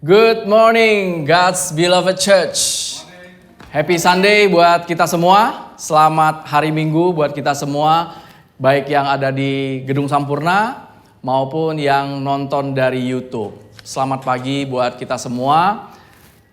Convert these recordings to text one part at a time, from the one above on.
Good morning, God's beloved church. Happy Sunday buat kita semua. Selamat hari Minggu buat kita semua, baik yang ada di Gedung Sampurna maupun yang nonton dari YouTube. Selamat pagi buat kita semua.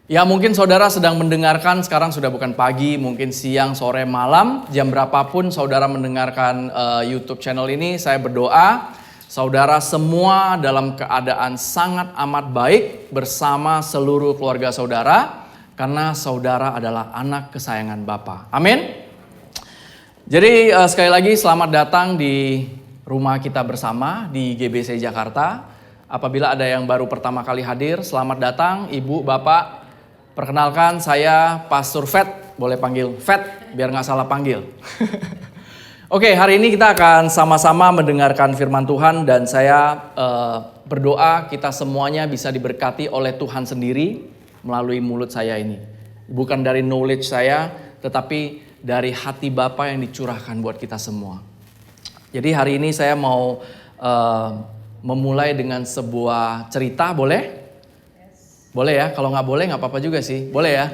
Ya, mungkin saudara sedang mendengarkan, sekarang sudah bukan pagi, mungkin siang, sore, malam, jam berapapun saudara mendengarkan YouTube channel ini, saya berdoa saudara semua dalam keadaan sangat amat baik bersama seluruh keluarga saudara, karena saudara adalah anak kesayangan Bapa. Amin. Jadi sekali lagi selamat datang di rumah kita bersama di GBC Jakarta. Apabila ada yang baru pertama kali hadir, selamat datang Ibu, Bapak. Perkenalkan, saya Pastor Fat, boleh panggil Fat biar nggak salah panggil. Oke, hari ini kita akan sama-sama mendengarkan firman Tuhan dan saya berdoa kita semuanya bisa diberkati oleh Tuhan sendiri melalui mulut saya ini. Bukan dari knowledge saya, tetapi dari hati Bapa yang dicurahkan buat kita semua. Jadi hari ini saya mau memulai dengan sebuah cerita, boleh? Boleh ya, kalau nggak boleh nggak apa-apa juga sih, boleh ya?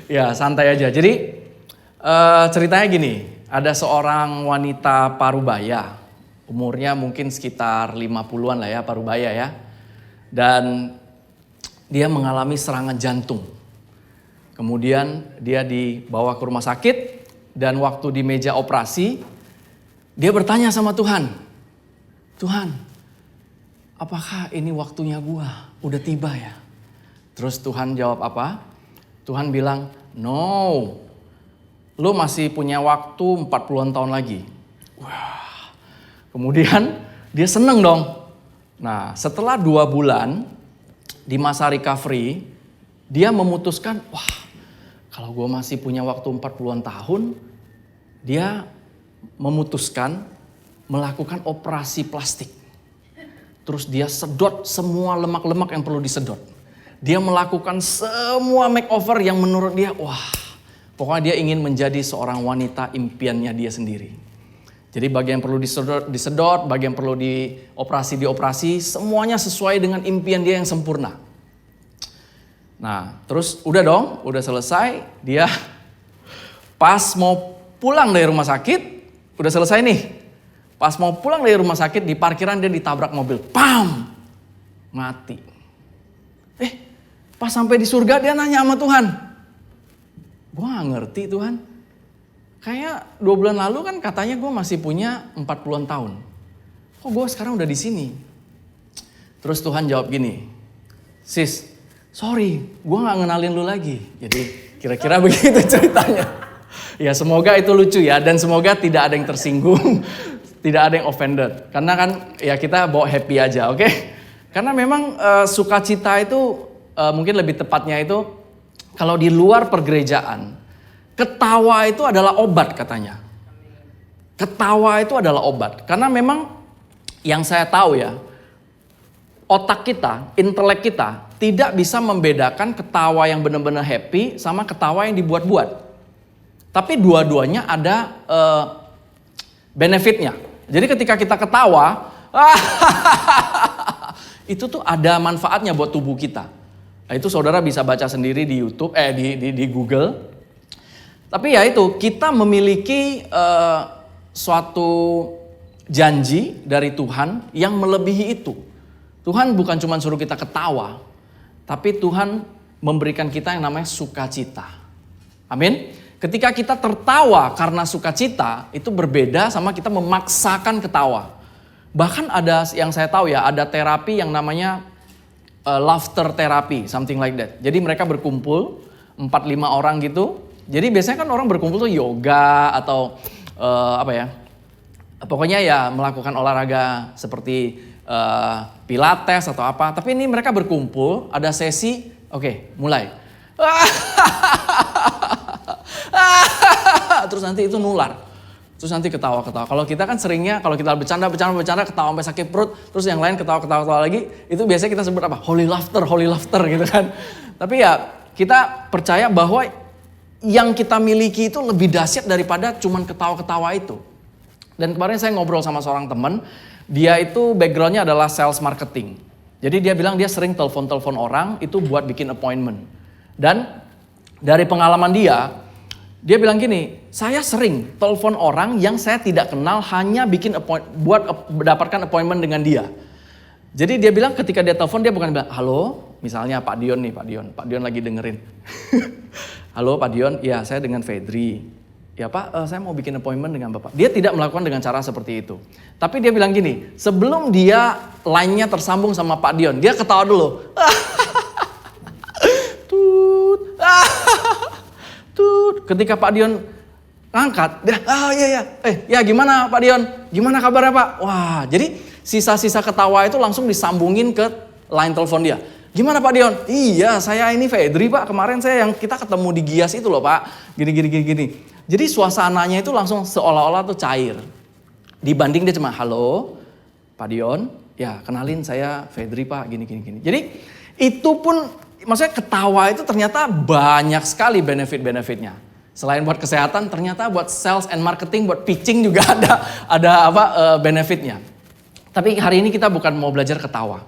Ya santai aja. Jadi ceritanya gini. Ada seorang wanita parubaya, umurnya mungkin sekitar 50-an lah ya, parubaya ya. Dan dia mengalami serangan jantung. Kemudian dia dibawa ke rumah sakit dan waktu di meja operasi, dia bertanya sama Tuhan, Tuhan, apakah ini waktunya gua? Udah tiba ya? Terus Tuhan jawab apa? Tuhan bilang, no. Lo masih punya waktu 40-an tahun lagi. Wah. Kemudian dia seneng dong. Nah, setelah 2 bulan di masa recovery, dia memutuskan, wah, kalau gue masih punya waktu 40-an tahun, dia memutuskan melakukan operasi plastik. Terus dia sedot semua lemak-lemak yang perlu disedot. Dia melakukan semua makeover yang menurut dia, wah, pokoknya dia ingin menjadi seorang wanita impiannya dia sendiri. Jadi bagian yang perlu disedot, bagian yang perlu dioperasi, semuanya sesuai dengan impian dia yang sempurna. Nah, terus udah dong, udah selesai. Dia pas mau pulang dari rumah sakit, udah selesai nih. Pas mau pulang dari rumah sakit, di parkiran dia ditabrak mobil. Pam! Mati. Pas sampai di surga dia nanya sama Tuhan. Gue gak ngerti Tuhan, kayak 2 bulan lalu kan katanya gue masih punya 40-an tahun. Kok gue sekarang udah di sini? Terus Tuhan jawab gini, sis, sorry, gue gak ngenalin lu lagi. Jadi kira-kira begitu ceritanya. Ya semoga itu lucu ya, dan semoga tidak ada yang tersinggung, tidak ada yang offended. Karena kan ya kita bawa happy aja, oke? Karena memang sukacita itu mungkin lebih tepatnya itu, kalau di luar pergerejaan, ketawa itu adalah obat katanya. Ketawa itu adalah obat. Karena memang yang saya tahu ya, otak kita, intelek kita tidak bisa membedakan ketawa yang benar-benar happy sama ketawa yang dibuat-buat. Tapi dua-duanya ada benefitnya. Jadi ketika kita ketawa, itu tuh ada manfaatnya buat tubuh kita. Nah, itu saudara bisa baca sendiri di YouTube, di Google. Tapi ya itu, kita memiliki suatu janji dari Tuhan yang melebihi itu. Tuhan bukan cuma suruh kita ketawa, tapi Tuhan memberikan kita yang namanya sukacita. Amin. Ketika kita tertawa karena sukacita, itu berbeda sama kita memaksakan ketawa. Bahkan ada yang saya tahu ya, ada terapi yang namanya laughter therapy, something like that. Jadi mereka berkumpul 4-5 orang gitu. Jadi biasanya kan orang berkumpul tuh yoga atau pokoknya ya melakukan olahraga seperti pilates atau apa. Tapi ini mereka berkumpul, ada sesi, oke, mulai. Terus nanti itu nular. Terus nanti ketawa-ketawa. Kalau kita kan seringnya, kalau kita bercanda, ketawa sampai sakit perut, terus yang lain ketawa lagi, itu biasanya kita sebut apa? Holy laughter gitu kan. Tapi ya kita percaya bahwa yang kita miliki itu lebih dahsyat daripada cuman ketawa-ketawa itu. Dan kemarin saya ngobrol sama seorang teman, dia itu backgroundnya adalah sales marketing. Jadi dia bilang dia sering telepon-telepon orang itu buat bikin appointment. Dan dari pengalaman dia bilang gini, saya sering telepon orang yang saya tidak kenal hanya buat mendapatkan appointment dengan dia. Jadi dia bilang ketika dia telepon dia bukan bilang, halo, misalnya Pak Dion nih, Pak Dion lagi dengerin. Halo Pak Dion, ya saya dengan Fedri. Ya Pak, saya mau bikin appointment dengan Bapak. Dia tidak melakukan dengan cara seperti itu. Tapi dia bilang gini, sebelum dia line-nya tersambung sama Pak Dion, dia ketawa dulu. Tut. Tut. Ketika Pak Dion angkat, dia, ya gimana Pak Dion? Gimana kabarnya Pak? Wah, jadi sisa-sisa ketawa itu langsung disambungin ke line telepon dia. Gimana Pak Dion? Iya, saya ini Fedri Pak. Kemarin kita ketemu di Gias itu loh Pak. Gini. Jadi suasananya itu langsung seolah-olah tuh cair. Dibanding dia cuma, halo Pak Dion, ya kenalin saya Fedri Pak, gini. Jadi itu pun, maksudnya ketawa itu ternyata banyak sekali benefit-benefitnya. Selain buat kesehatan, ternyata buat sales and marketing, buat pitching juga ada benefitnya. Tapi hari ini kita bukan mau belajar ketawa.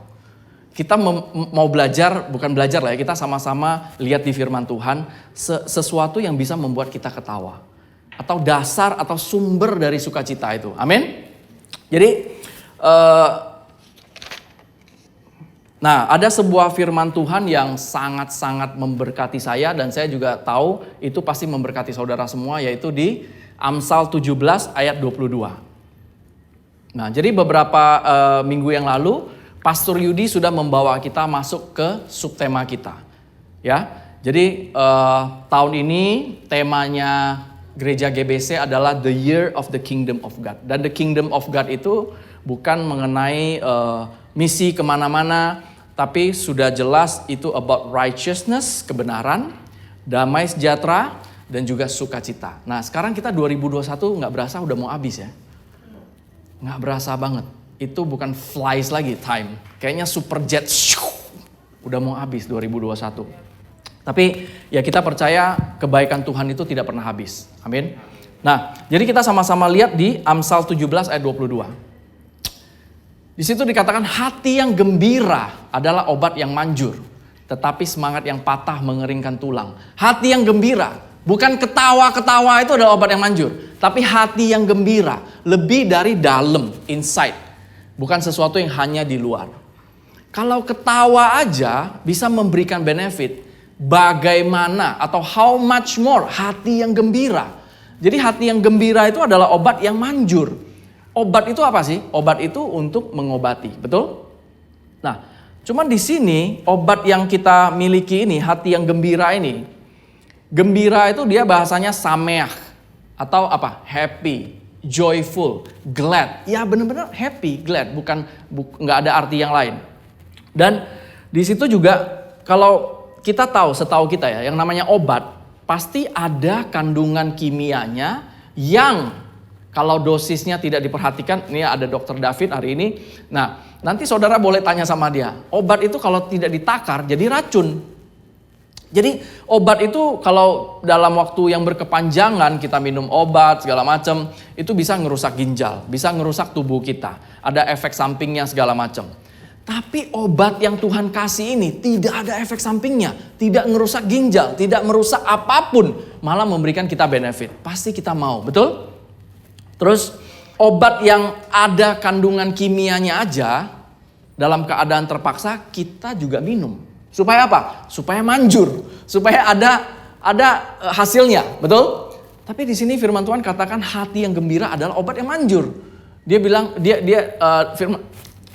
Kita mau belajar, bukan belajar lah ya, kita sama-sama lihat di firman Tuhan sesuatu yang bisa membuat kita ketawa. Atau dasar atau sumber dari sukacita itu. Amin. Jadi, ada sebuah firman Tuhan yang sangat-sangat memberkati saya dan saya juga tahu itu pasti memberkati saudara semua, yaitu di Amsal 17 ayat 22. Nah, jadi beberapa minggu yang lalu Pastor Yudi sudah membawa kita masuk ke subtema kita. Ya. Jadi tahun ini temanya Gereja GBC adalah The Year of the Kingdom of God. Dan the Kingdom of God itu bukan mengenai misi kemana-mana, tapi sudah jelas itu about righteousness, kebenaran, damai sejahtera, dan juga sukacita. Nah sekarang kita 2021 nggak berasa udah mau habis ya. Nggak berasa banget. Itu bukan flies lagi time. Kayaknya superjet udah mau habis 2021. Tapi ya kita percaya kebaikan Tuhan itu tidak pernah habis. Amin. Nah, jadi kita sama-sama lihat di Amsal 17 ayat 22. Di situ dikatakan hati yang gembira adalah obat yang manjur, tetapi semangat yang patah mengeringkan tulang. Hati yang gembira, bukan ketawa-ketawa itu adalah obat yang manjur, tapi hati yang gembira, lebih dari dalam, inside, bukan sesuatu yang hanya di luar. Kalau ketawa aja bisa memberikan benefit, bagaimana atau how much more hati yang gembira. Jadi hati yang gembira itu adalah obat yang manjur. Obat itu apa sih? Obat itu untuk mengobati, betul? Nah, cuman di sini obat yang kita miliki ini, hati yang gembira ini. Gembira itu dia bahasanya sameach atau apa? Happy, joyful, glad. Ya benar-benar happy, glad, nggak ada arti yang lain. Dan di situ juga kalau kita tahu, setahu kita ya, yang namanya obat pasti ada kandungan kimianya yang kalau dosisnya tidak diperhatikan. Ini ada Dr. David hari ini. Nah, nanti saudara boleh tanya sama dia. Obat itu kalau tidak ditakar jadi racun. Jadi obat itu kalau dalam waktu yang berkepanjangan kita minum obat segala macam, itu bisa ngerusak ginjal, bisa ngerusak tubuh kita. Ada efek sampingnya segala macam. Tapi obat yang Tuhan kasih ini tidak ada efek sampingnya, tidak ngerusak ginjal, tidak merusak apapun, malah memberikan kita benefit. Pasti kita mau, betul? Terus obat yang ada kandungan kimianya aja dalam keadaan terpaksa kita juga minum. Supaya apa? Supaya manjur, supaya ada hasilnya, betul? Tapi di sini firman Tuhan katakan hati yang gembira adalah obat yang manjur. Dia bilang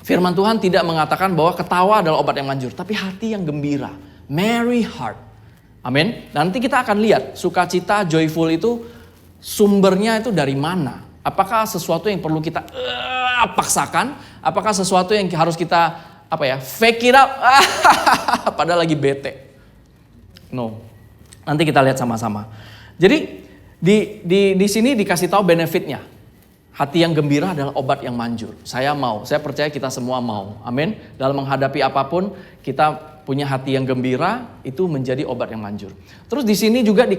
Firman Tuhan tidak mengatakan bahwa ketawa adalah obat yang manjur, tapi hati yang gembira, merry heart. Amin. Nanti kita akan lihat sukacita, joyful itu sumbernya itu dari mana? Apakah sesuatu yang perlu kita paksakan? Apakah sesuatu yang harus kita fake it up? Padahal lagi bete. No. Nanti kita lihat sama-sama. Jadi di sini dikasih tahu benefitnya. Hati yang gembira adalah obat yang manjur. Saya percaya kita semua mau. Amin. Dalam menghadapi apapun, kita punya hati yang gembira, itu menjadi obat yang manjur. Terus di sini juga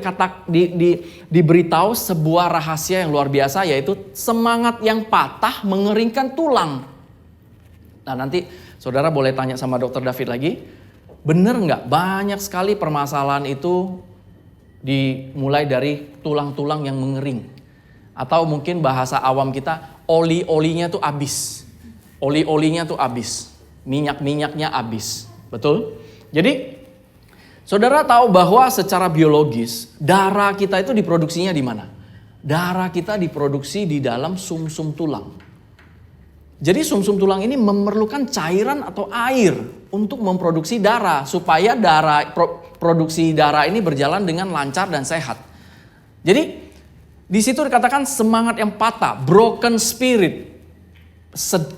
diberitahu sebuah rahasia yang luar biasa, yaitu semangat yang patah mengeringkan tulang. Nah nanti Saudara boleh tanya sama Dokter David lagi, bener nggak banyak sekali permasalahan itu dimulai dari tulang-tulang yang mengering. Atau mungkin bahasa awam kita, oli-olinya tuh habis. Oli-olinya tuh habis. Minyak-minyaknya habis. Betul? Jadi, saudara tahu bahwa secara biologis, darah kita itu diproduksinya di mana? Darah kita diproduksi di dalam sumsum tulang. Jadi sumsum tulang ini memerlukan cairan atau air untuk memproduksi darah supaya produksi darah ini berjalan dengan lancar dan sehat. Jadi di situ dikatakan semangat yang patah, broken spirit,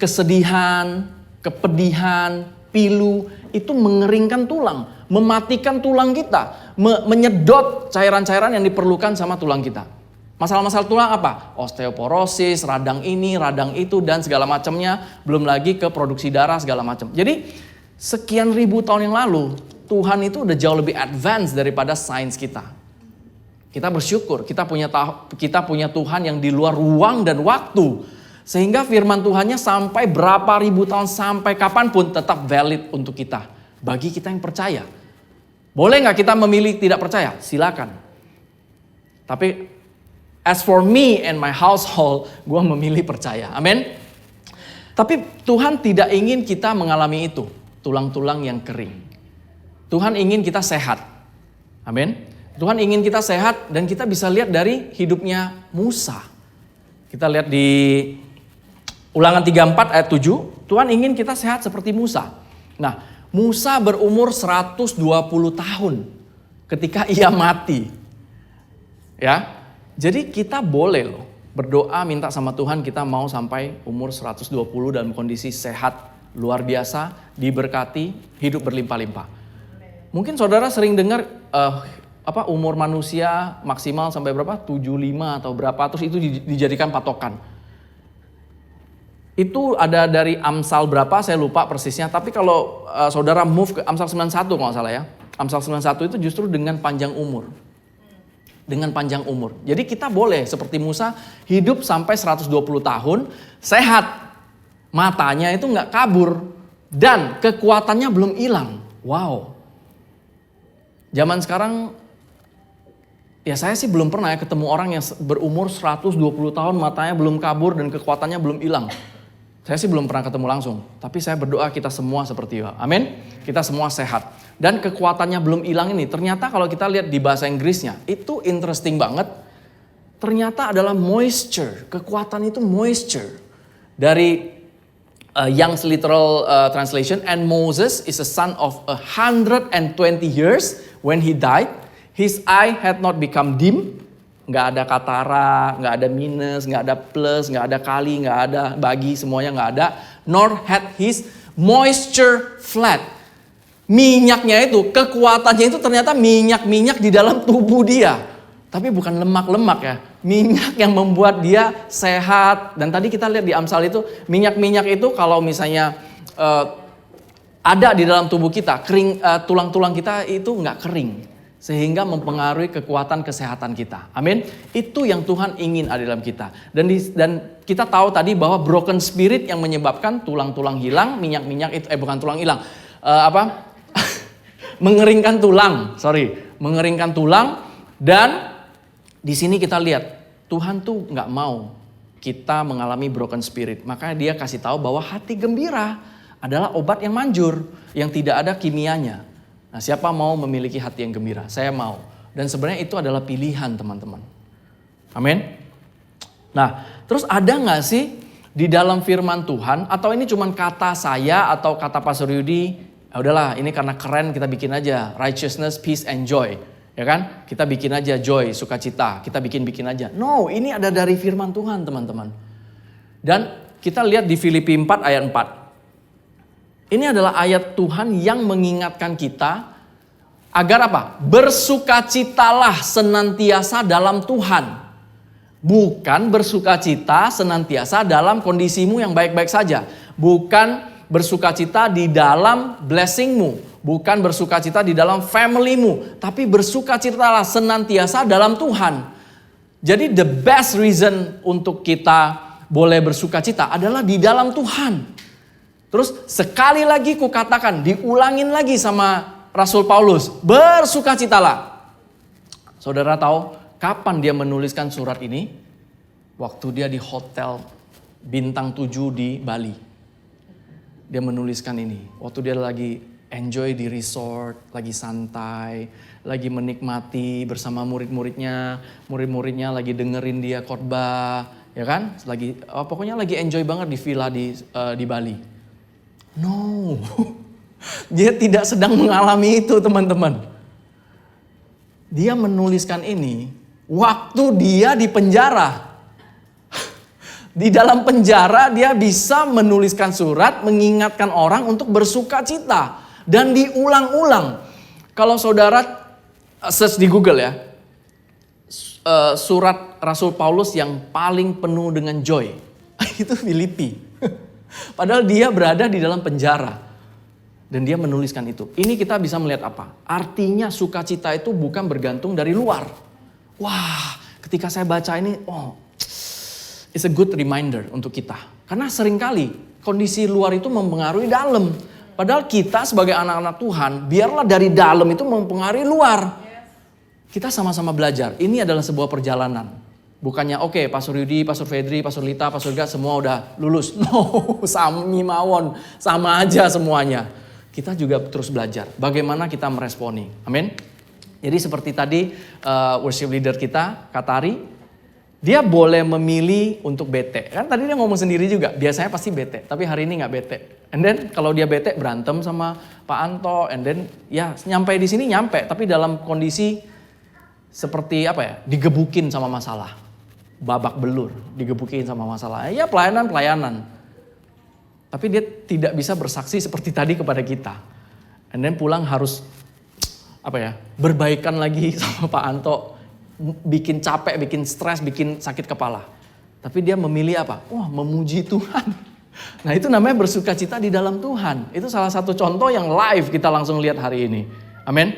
kesedihan, kepedihan, pilu itu mengeringkan tulang, mematikan tulang kita, menyedot cairan-cairan yang diperlukan sama tulang kita. Masalah-masalah tulang apa? Osteoporosis, radang ini, radang itu, dan segala macamnya. Belum lagi ke produksi darah segala macam. Jadi sekian ribu tahun yang lalu, Tuhan itu udah jauh lebih advance daripada sains kita. Kita bersyukur, kita punya Tuhan yang di luar ruang dan waktu. Sehingga firman Tuhannya sampai berapa ribu tahun, sampai kapanpun tetap valid untuk kita. Bagi kita yang percaya. Boleh nggak kita memilih tidak percaya? Silakan. Tapi as for me and my household, gue memilih percaya. Amin. Tapi Tuhan tidak ingin kita mengalami itu. Tulang-tulang yang kering. Tuhan ingin kita sehat. Amin. Tuhan ingin kita sehat dan kita bisa lihat dari hidupnya Musa. Kita lihat di Ulangan 34 ayat 7. Tuhan ingin kita sehat seperti Musa. Nah, Musa berumur 120 tahun ketika ia mati. Ya. Jadi kita boleh loh berdoa minta sama Tuhan kita mau sampai umur 120 dalam kondisi sehat luar biasa, diberkati, hidup berlimpah-limpah. Mungkin saudara sering dengar umur manusia maksimal sampai berapa? 75 atau berapa, terus itu dijadikan patokan. Itu ada dari Amsal berapa saya lupa persisnya, tapi kalau saudara move ke Amsal 91 kalau nggak salah ya. Amsal 91 itu justru dengan panjang umur. Dengan panjang umur. Jadi kita boleh seperti Musa hidup sampai 120 tahun, sehat. Matanya itu nggak kabur dan kekuatannya belum hilang. Wow. Zaman sekarang ya saya sih belum pernah ya ketemu orang yang berumur 120 tahun matanya belum kabur dan kekuatannya belum hilang. Saya sih belum pernah ketemu langsung, tapi saya berdoa kita semua seperti itu. Amin. Kita semua sehat. Dan kekuatannya belum hilang ini, ternyata kalau kita lihat di bahasa Inggrisnya, itu interesting banget. Ternyata adalah moisture. Kekuatan itu moisture. Dari Young's Literal Translation, and Moses is a son of 120 years when he died. His eye had not become dim. Nggak ada katara, nggak ada minus, nggak ada plus, nggak ada kali, nggak ada bagi, semuanya nggak ada. Nor had his moisture fled. Minyaknya itu, kekuatannya itu ternyata minyak-minyak di dalam tubuh dia. Tapi bukan lemak-lemak ya. Minyak yang membuat dia sehat. Dan tadi kita lihat di Amsal itu, minyak-minyak itu kalau misalnya ada di dalam tubuh kita, tulang-tulang kita itu nggak kering. Sehingga mempengaruhi kekuatan kesehatan kita. Amin. Itu yang Tuhan ingin ada dalam kita. Dan kita tahu tadi bahwa broken spirit yang menyebabkan tulang-tulang hilang, minyak-minyak itu bukan tulang hilang. Mengeringkan tulang. Mengeringkan tulang. Dan di sini kita lihat Tuhan tuh nggak mau kita mengalami broken spirit. Makanya dia kasih tahu bahwa hati gembira adalah obat yang manjur, yang tidak ada kimianya. Nah, siapa mau memiliki hati yang gembira? Saya mau. Dan sebenarnya itu adalah pilihan teman-teman. Amin. Nah, terus ada gak sih di dalam firman Tuhan, atau ini cuma kata saya atau kata Pastor Yudi, ya udahlah ini karena keren kita bikin aja, righteousness, peace and joy. Ya kan? Kita bikin aja joy, sukacita, kita bikin aja. No, ini ada dari firman Tuhan teman-teman. Dan kita lihat di Filipi 4 ayat 4. Ini adalah ayat Tuhan yang mengingatkan kita agar apa? Bersukacitalah senantiasa dalam Tuhan. Bukan bersukacita senantiasa dalam kondisimu yang baik-baik saja. Bukan bersukacita di dalam blessingmu. Bukan bersukacita di dalam familymu. Tapi bersukacitalah senantiasa dalam Tuhan. Jadi the best reason untuk kita boleh bersukacita adalah di dalam Tuhan. Terus sekali lagi kukatakan, diulangin lagi sama Rasul Paulus, bersukacitalah. Saudara tahu kapan dia menuliskan surat ini? Waktu dia di hotel bintang 7 di Bali. Dia menuliskan ini. Waktu dia lagi enjoy di resort, lagi santai, lagi menikmati bersama murid-muridnya. Murid-muridnya lagi dengerin dia khotbah, ya kan? Pokoknya lagi enjoy banget di villa di Bali. No, dia tidak sedang mengalami itu, teman-teman. Dia menuliskan ini waktu dia di penjara. Di dalam penjara dia bisa menuliskan surat mengingatkan orang untuk bersuka cita. Dan diulang-ulang. Kalau saudara search di Google ya. Surat Rasul Paulus yang paling penuh dengan joy. Itu Filipi. Padahal dia berada di dalam penjara. Dan dia menuliskan itu. Ini kita bisa melihat apa? Artinya sukacita itu bukan bergantung dari luar. Wah, ketika saya baca ini, it's a good reminder untuk kita. Karena seringkali kondisi luar itu mempengaruhi dalam. Padahal kita sebagai anak-anak Tuhan, biarlah dari dalam itu mempengaruhi luar. Kita sama-sama belajar. Ini adalah sebuah perjalanan. Bukannya oke, Pastor Yudi, Pastor Fedri, Pastor Lita, Pastor Gat semua udah lulus. No, Sami Mawon, sama aja semuanya. Kita juga terus belajar. Bagaimana kita meresponi. Amin. Jadi seperti tadi worship leader kita, Katari, dia boleh memilih untuk bete. Kan tadi dia ngomong sendiri juga, biasanya pasti bete. Tapi hari ini gak bete. And then kalau dia bete berantem sama Pak Anto. And then ya nyampe di sini nyampe. Tapi dalam kondisi seperti apa ya, digebukin sama masalah. Babak belur, digebukin sama masalah. Ya pelayanan. Tapi dia tidak bisa bersaksi seperti tadi kepada kita. And then pulang harus berbaikan lagi sama Pak Anto. Bikin capek, bikin stres, bikin sakit kepala. Tapi dia memilih apa? Memuji Tuhan. Nah itu namanya bersukacita di dalam Tuhan. Itu salah satu contoh yang live kita langsung lihat hari ini. Amin.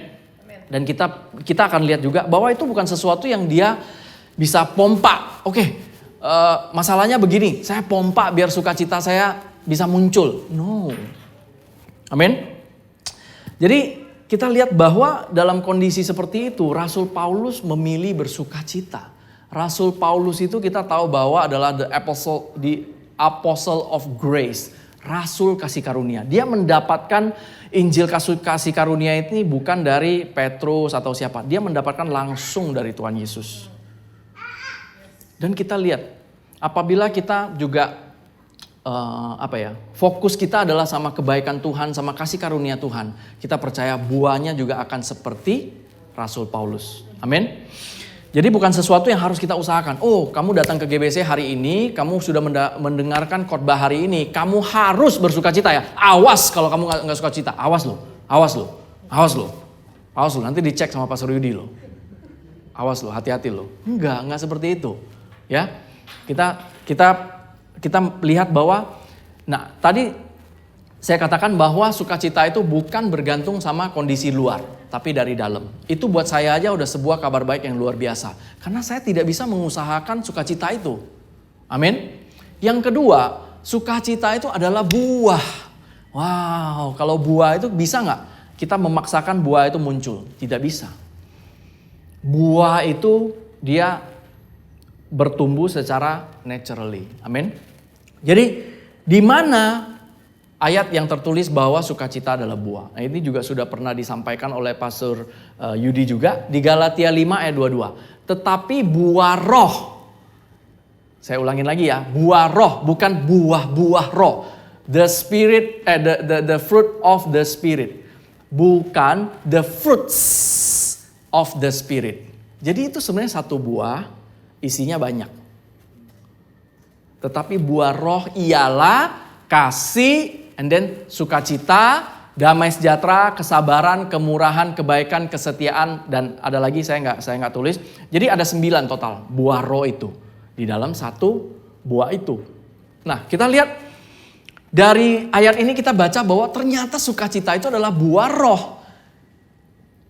Dan kita akan lihat juga bahwa itu bukan sesuatu yang dia bisa pompa. Masalahnya begini, saya pompa biar sukacita saya bisa muncul. No. Amin. Jadi kita lihat bahwa dalam kondisi seperti itu Rasul Paulus memilih bersukacita. Rasul Paulus itu kita tahu bahwa adalah the apostle of grace. Rasul kasih karunia. Dia mendapatkan Injil kasih karunia ini bukan dari Petrus atau siapa. Dia mendapatkan langsung dari Tuhan Yesus. Dan kita lihat apabila kita juga fokus kita adalah sama kebaikan Tuhan, sama kasih karunia Tuhan. Kita percaya buahnya juga akan seperti Rasul Paulus. Amin. Jadi bukan sesuatu yang harus kita usahakan. Kamu datang ke GBC hari ini, kamu sudah mendengarkan khotbah hari ini, kamu harus bersukacita ya. Awas kalau kamu nggak sukacita, awas lo. Nanti dicek sama Pastor Yudi lo. Awas lo, hati-hati lo. Enggak seperti itu. Ya, kita lihat bahwa, tadi saya katakan bahwa sukacita itu bukan bergantung sama kondisi luar, tapi dari dalam. Itu buat saya aja udah sebuah kabar baik yang luar biasa. Karena saya tidak bisa mengusahakan sukacita itu. Amin. Yang kedua, sukacita itu adalah buah. Wow, kalau buah itu bisa nggak kita memaksakan buah itu muncul? Tidak bisa. Buah itu dia bertumbuh secara naturally. Amin. Jadi di mana ayat yang tertulis bahwa sukacita adalah buah. Nah ini juga sudah pernah disampaikan oleh Pastor Yudi juga di Galatia 5 ayat 22. Tetapi buah roh. Saya ulangin lagi ya, buah roh bukan buah-buah roh. The spirit the fruit of the spirit. Bukan the fruits of the spirit. Jadi itu sebenarnya satu buah, isinya banyak. Tetapi buah roh ialah kasih, and then sukacita, damai sejahtera, kesabaran, kemurahan, kebaikan, kesetiaan, dan ada lagi saya nggak tulis. Jadi ada 9 total buah roh itu di dalam satu buah itu. Nah kita lihat dari ayat ini kita baca bahwa ternyata sukacita itu adalah buah roh.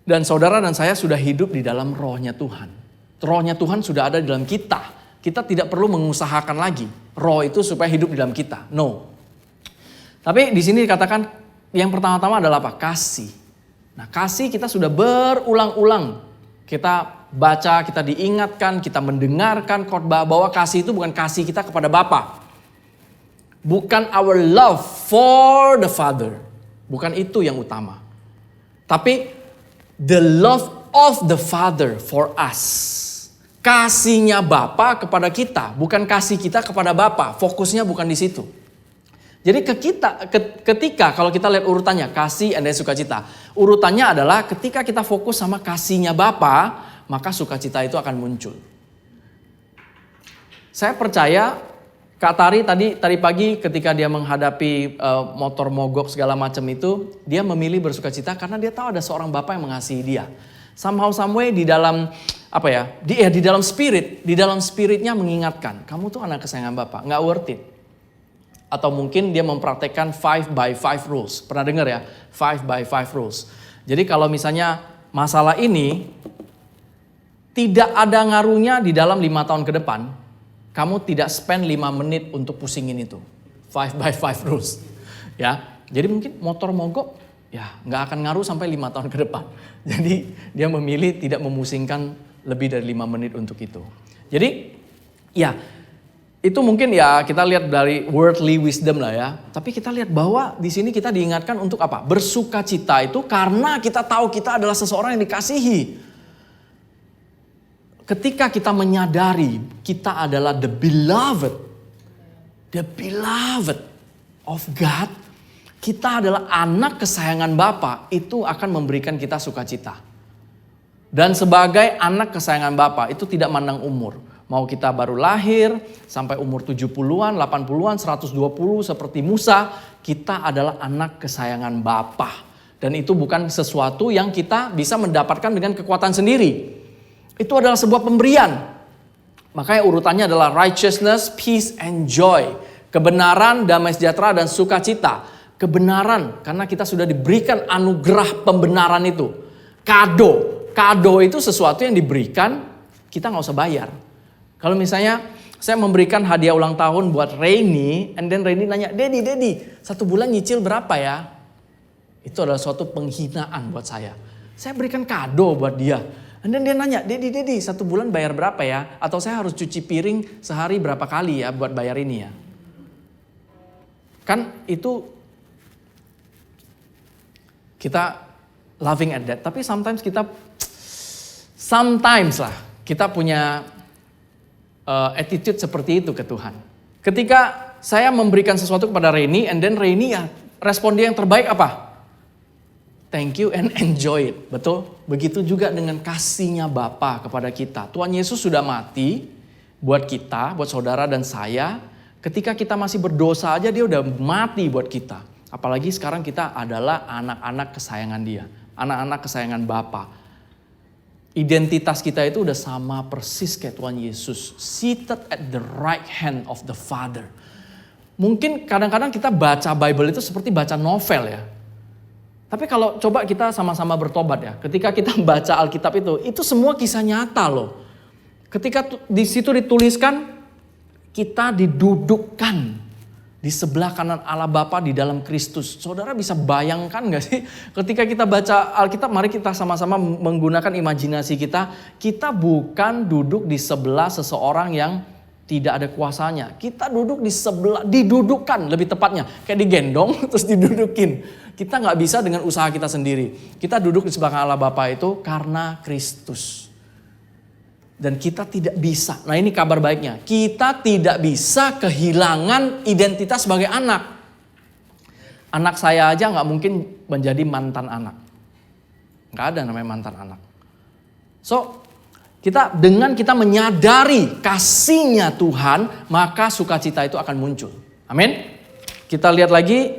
Dan saudara dan saya sudah hidup di dalam rohnya Tuhan. Rohnya Tuhan sudah ada di dalam kita. Kita tidak perlu mengusahakan lagi roh itu supaya hidup di dalam kita. No. Tapi di sini dikatakan yang pertama-tama adalah apa? Kasih. Nah, kasih kita sudah berulang-ulang. Kita baca, kita diingatkan, kita mendengarkan khotbah bahwa kasih itu bukan kasih kita kepada Bapa. Bukan our love for the Father. Bukan itu yang utama. Tapi the love of the Father for us. Kasihnya Bapa kepada kita, bukan kasih kita kepada Bapa. Fokusnya bukan di situ. Jadi ketika kalau kita lihat urutannya kasih and then sukacita. Urutannya adalah ketika kita fokus sama kasihnya Bapa, maka sukacita itu akan muncul. Saya percaya Kak Tari tadi pagi ketika dia menghadapi motor mogok segala macam itu, dia memilih bersukacita karena dia tahu ada seorang Bapa yang mengasihi dia. Somehow someway di dalam di dalam spiritnya mengingatkan, kamu tuh anak kesayangan Bapa, nggak worth it. Atau mungkin dia mempraktekkan 5 by 5 rules. Pernah dengar ya? 5 by 5 rules. Jadi kalau misalnya masalah ini tidak ada ngaruhnya di dalam 5 tahun ke depan, kamu tidak spend 5 menit untuk pusingin itu. 5 by 5 rules. Ya, jadi mungkin motor mogok, ya nggak akan ngaruh sampai 5 tahun ke depan. Jadi dia memilih tidak memusingkan lebih dari 5 menit untuk itu. Jadi ya, itu mungkin ya kita lihat dari worldly wisdom lah ya. Tapi kita lihat bahwa di sini kita diingatkan untuk apa? Bersukacita itu karena kita tahu kita adalah seseorang yang dikasihi. Ketika kita menyadari kita adalah the beloved of God. Kita adalah anak kesayangan Bapa, itu akan memberikan kita sukacita. Dan sebagai anak kesayangan Bapa itu tidak mandang umur. Mau kita baru lahir sampai umur 70-an, 80-an, 120 seperti Musa, kita adalah anak kesayangan Bapa. Dan itu bukan sesuatu yang kita bisa mendapatkan dengan kekuatan sendiri. Itu adalah sebuah pemberian. Makanya urutannya adalah righteousness, peace and joy. Kebenaran, damai sejahtera dan sukacita. Kebenaran karena kita sudah diberikan anugerah pembenaran itu. Kado itu sesuatu yang diberikan, kita gak usah bayar. Kalau misalnya saya memberikan hadiah ulang tahun buat Rainy, and then Rainy nanya, Daddy, 1 bulan nyicil berapa ya? Itu adalah suatu penghinaan buat saya. Saya berikan kado buat dia. And then dia nanya, Daddy, 1 bulan bayar berapa ya? Atau saya harus cuci piring sehari berapa kali ya buat bayar ini ya? Kan itu kita loving at that. Tapi sometimes kita punya attitude seperti itu ke Tuhan. Ketika saya memberikan sesuatu kepada Rainy, and then Rainy ya respon dia yang terbaik apa? Thank you and enjoy it. Betul? Begitu juga dengan kasihnya Bapa kepada kita. Tuhan Yesus sudah mati buat kita, buat saudara dan saya. Ketika kita masih berdosa aja dia udah mati buat kita. Apalagi sekarang kita adalah anak-anak kesayangan dia. Anak-anak kesayangan Bapa. Identitas kita itu udah sama persis kayak Tuhan Yesus. Seated at the right hand of the Father. Mungkin kadang-kadang kita baca Bible itu seperti baca novel ya. Tapi kalau coba kita sama-sama bertobat ya. Ketika kita baca Alkitab itu semua kisah nyata loh. Ketika di situ dituliskan, kita didudukkan di sebelah kanan Allah Bapa di dalam Kristus. Saudara bisa bayangkan gak sih? Ketika kita baca Alkitab, mari kita sama-sama menggunakan imajinasi kita. Kita bukan duduk di sebelah seseorang yang tidak ada kuasanya. Kita duduk di sebelah, didudukkan lebih tepatnya. Kayak digendong terus didudukin. Kita gak bisa dengan usaha kita sendiri. Kita duduk di sebelah kanan Allah Bapa itu karena Kristus. Dan kita tidak bisa, nah ini kabar baiknya, kita tidak bisa kehilangan identitas sebagai anak. Anak saya aja gak mungkin menjadi mantan anak. Gak ada namanya mantan anak. So, dengan kita menyadari kasihnya Tuhan, maka sukacita itu akan muncul. Amin. Kita lihat lagi.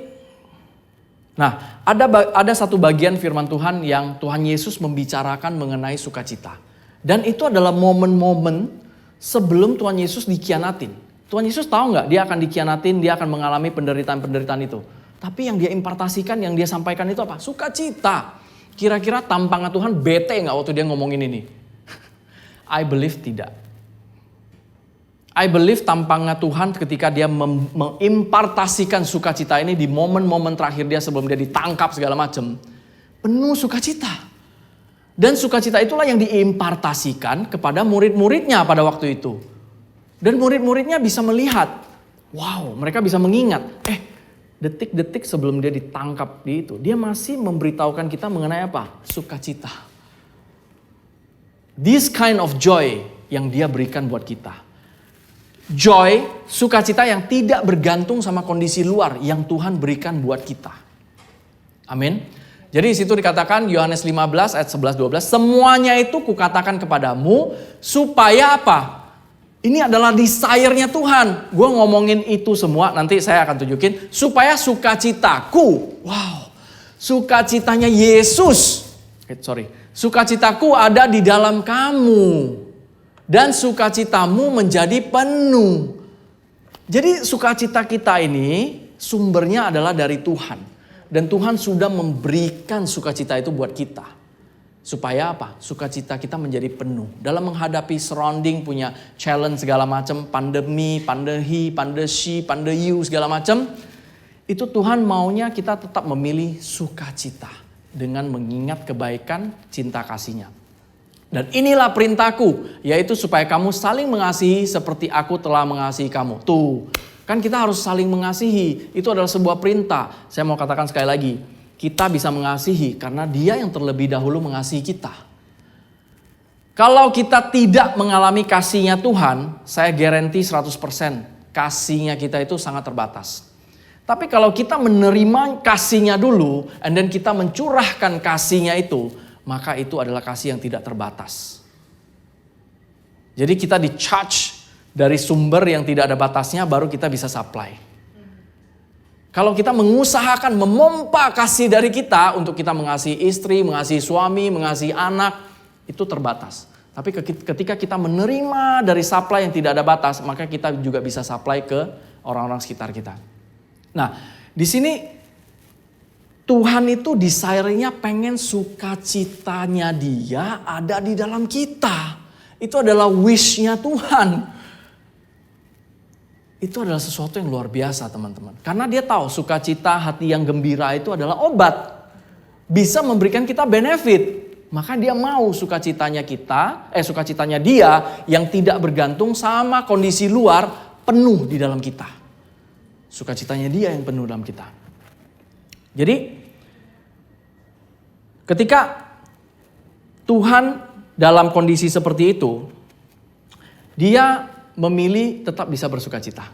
Nah, ada satu bagian firman Tuhan yang Tuhan Yesus membicarakan mengenai sukacita. Dan itu adalah momen-momen sebelum Tuhan Yesus dikhianatin. Tuhan Yesus tahu nggak dia akan dikhianatin, dia akan mengalami penderitaan-penderitaan itu. Tapi yang dia impartasikan, yang dia sampaikan itu apa? Sukacita. Kira-kira tampangnya Tuhan bete nggak waktu dia ngomongin ini? I believe tidak. I believe tampangnya Tuhan ketika dia mengimpartasikan sukacita ini di momen-momen terakhir dia sebelum dia ditangkap segala macam. Penuh sukacita. Dan sukacita itulah yang diimpartasikan kepada murid-muridnya pada waktu itu. Dan murid-muridnya bisa melihat, wow, mereka bisa mengingat, detik-detik sebelum dia ditangkap di itu, dia masih memberitahukan kita mengenai apa? Sukacita. This kind of joy yang dia berikan buat kita. Joy, sukacita yang tidak bergantung sama kondisi luar yang Tuhan berikan buat kita. Amin. Jadi di situ dikatakan Yohanes 15 ayat 11-12, semuanya itu kukatakan kepadamu supaya apa? Ini adalah desire-nya Tuhan. Gue ngomongin itu semua, nanti saya akan tunjukin. Supaya sukacitaku, wow, sukacitanya Yesus. Sukacitaku ada di dalam kamu. Dan sukacitamu menjadi penuh. Jadi sukacita kita ini sumbernya adalah dari Tuhan. Dan Tuhan sudah memberikan sukacita itu buat kita. Supaya apa? Sukacita kita menjadi penuh. Dalam menghadapi surrounding punya challenge segala macam. Pandemi, pandehi, pandesi, pandeyu segala macam. Itu Tuhan maunya kita tetap memilih sukacita. Dengan mengingat kebaikan cinta kasih-Nya. Dan inilah perintahku, yaitu supaya kamu saling mengasihi seperti aku telah mengasihi kamu. Tuh, kan kita harus saling mengasihi. Itu adalah sebuah perintah. Saya mau katakan sekali lagi, kita bisa mengasihi karena Dia yang terlebih dahulu mengasihi kita. Kalau kita tidak mengalami kasih-Nya Tuhan, saya guarantee 100% kasih-Nya kita itu sangat terbatas. Tapi kalau kita menerima kasih-Nya dulu, and then kita mencurahkan kasih-Nya itu, maka itu adalah kasih yang tidak terbatas. Jadi kita di-charge dari sumber yang tidak ada batasnya, baru kita bisa supply. Kalau kita mengusahakan memompa kasih dari kita untuk kita mengasihi istri, mengasihi suami, mengasihi anak, itu terbatas. Tapi ketika kita menerima dari supply yang tidak ada batas, maka kita juga bisa supply ke orang-orang sekitar kita. Nah, di sini Tuhan itu desire-nya pengen sukacitanya Dia ada di dalam kita. Itu adalah wish-nya Tuhan. Itu adalah sesuatu yang luar biasa teman-teman. Karena Dia tahu sukacita hati yang gembira itu adalah obat. Bisa memberikan kita benefit. Maka Dia mau sukacitanya Dia yang tidak bergantung sama kondisi luar penuh di dalam kita. Sukacitanya Dia yang penuh dalam kita. Jadi ketika Tuhan dalam kondisi seperti itu, Dia memilih tetap bisa bersukacita.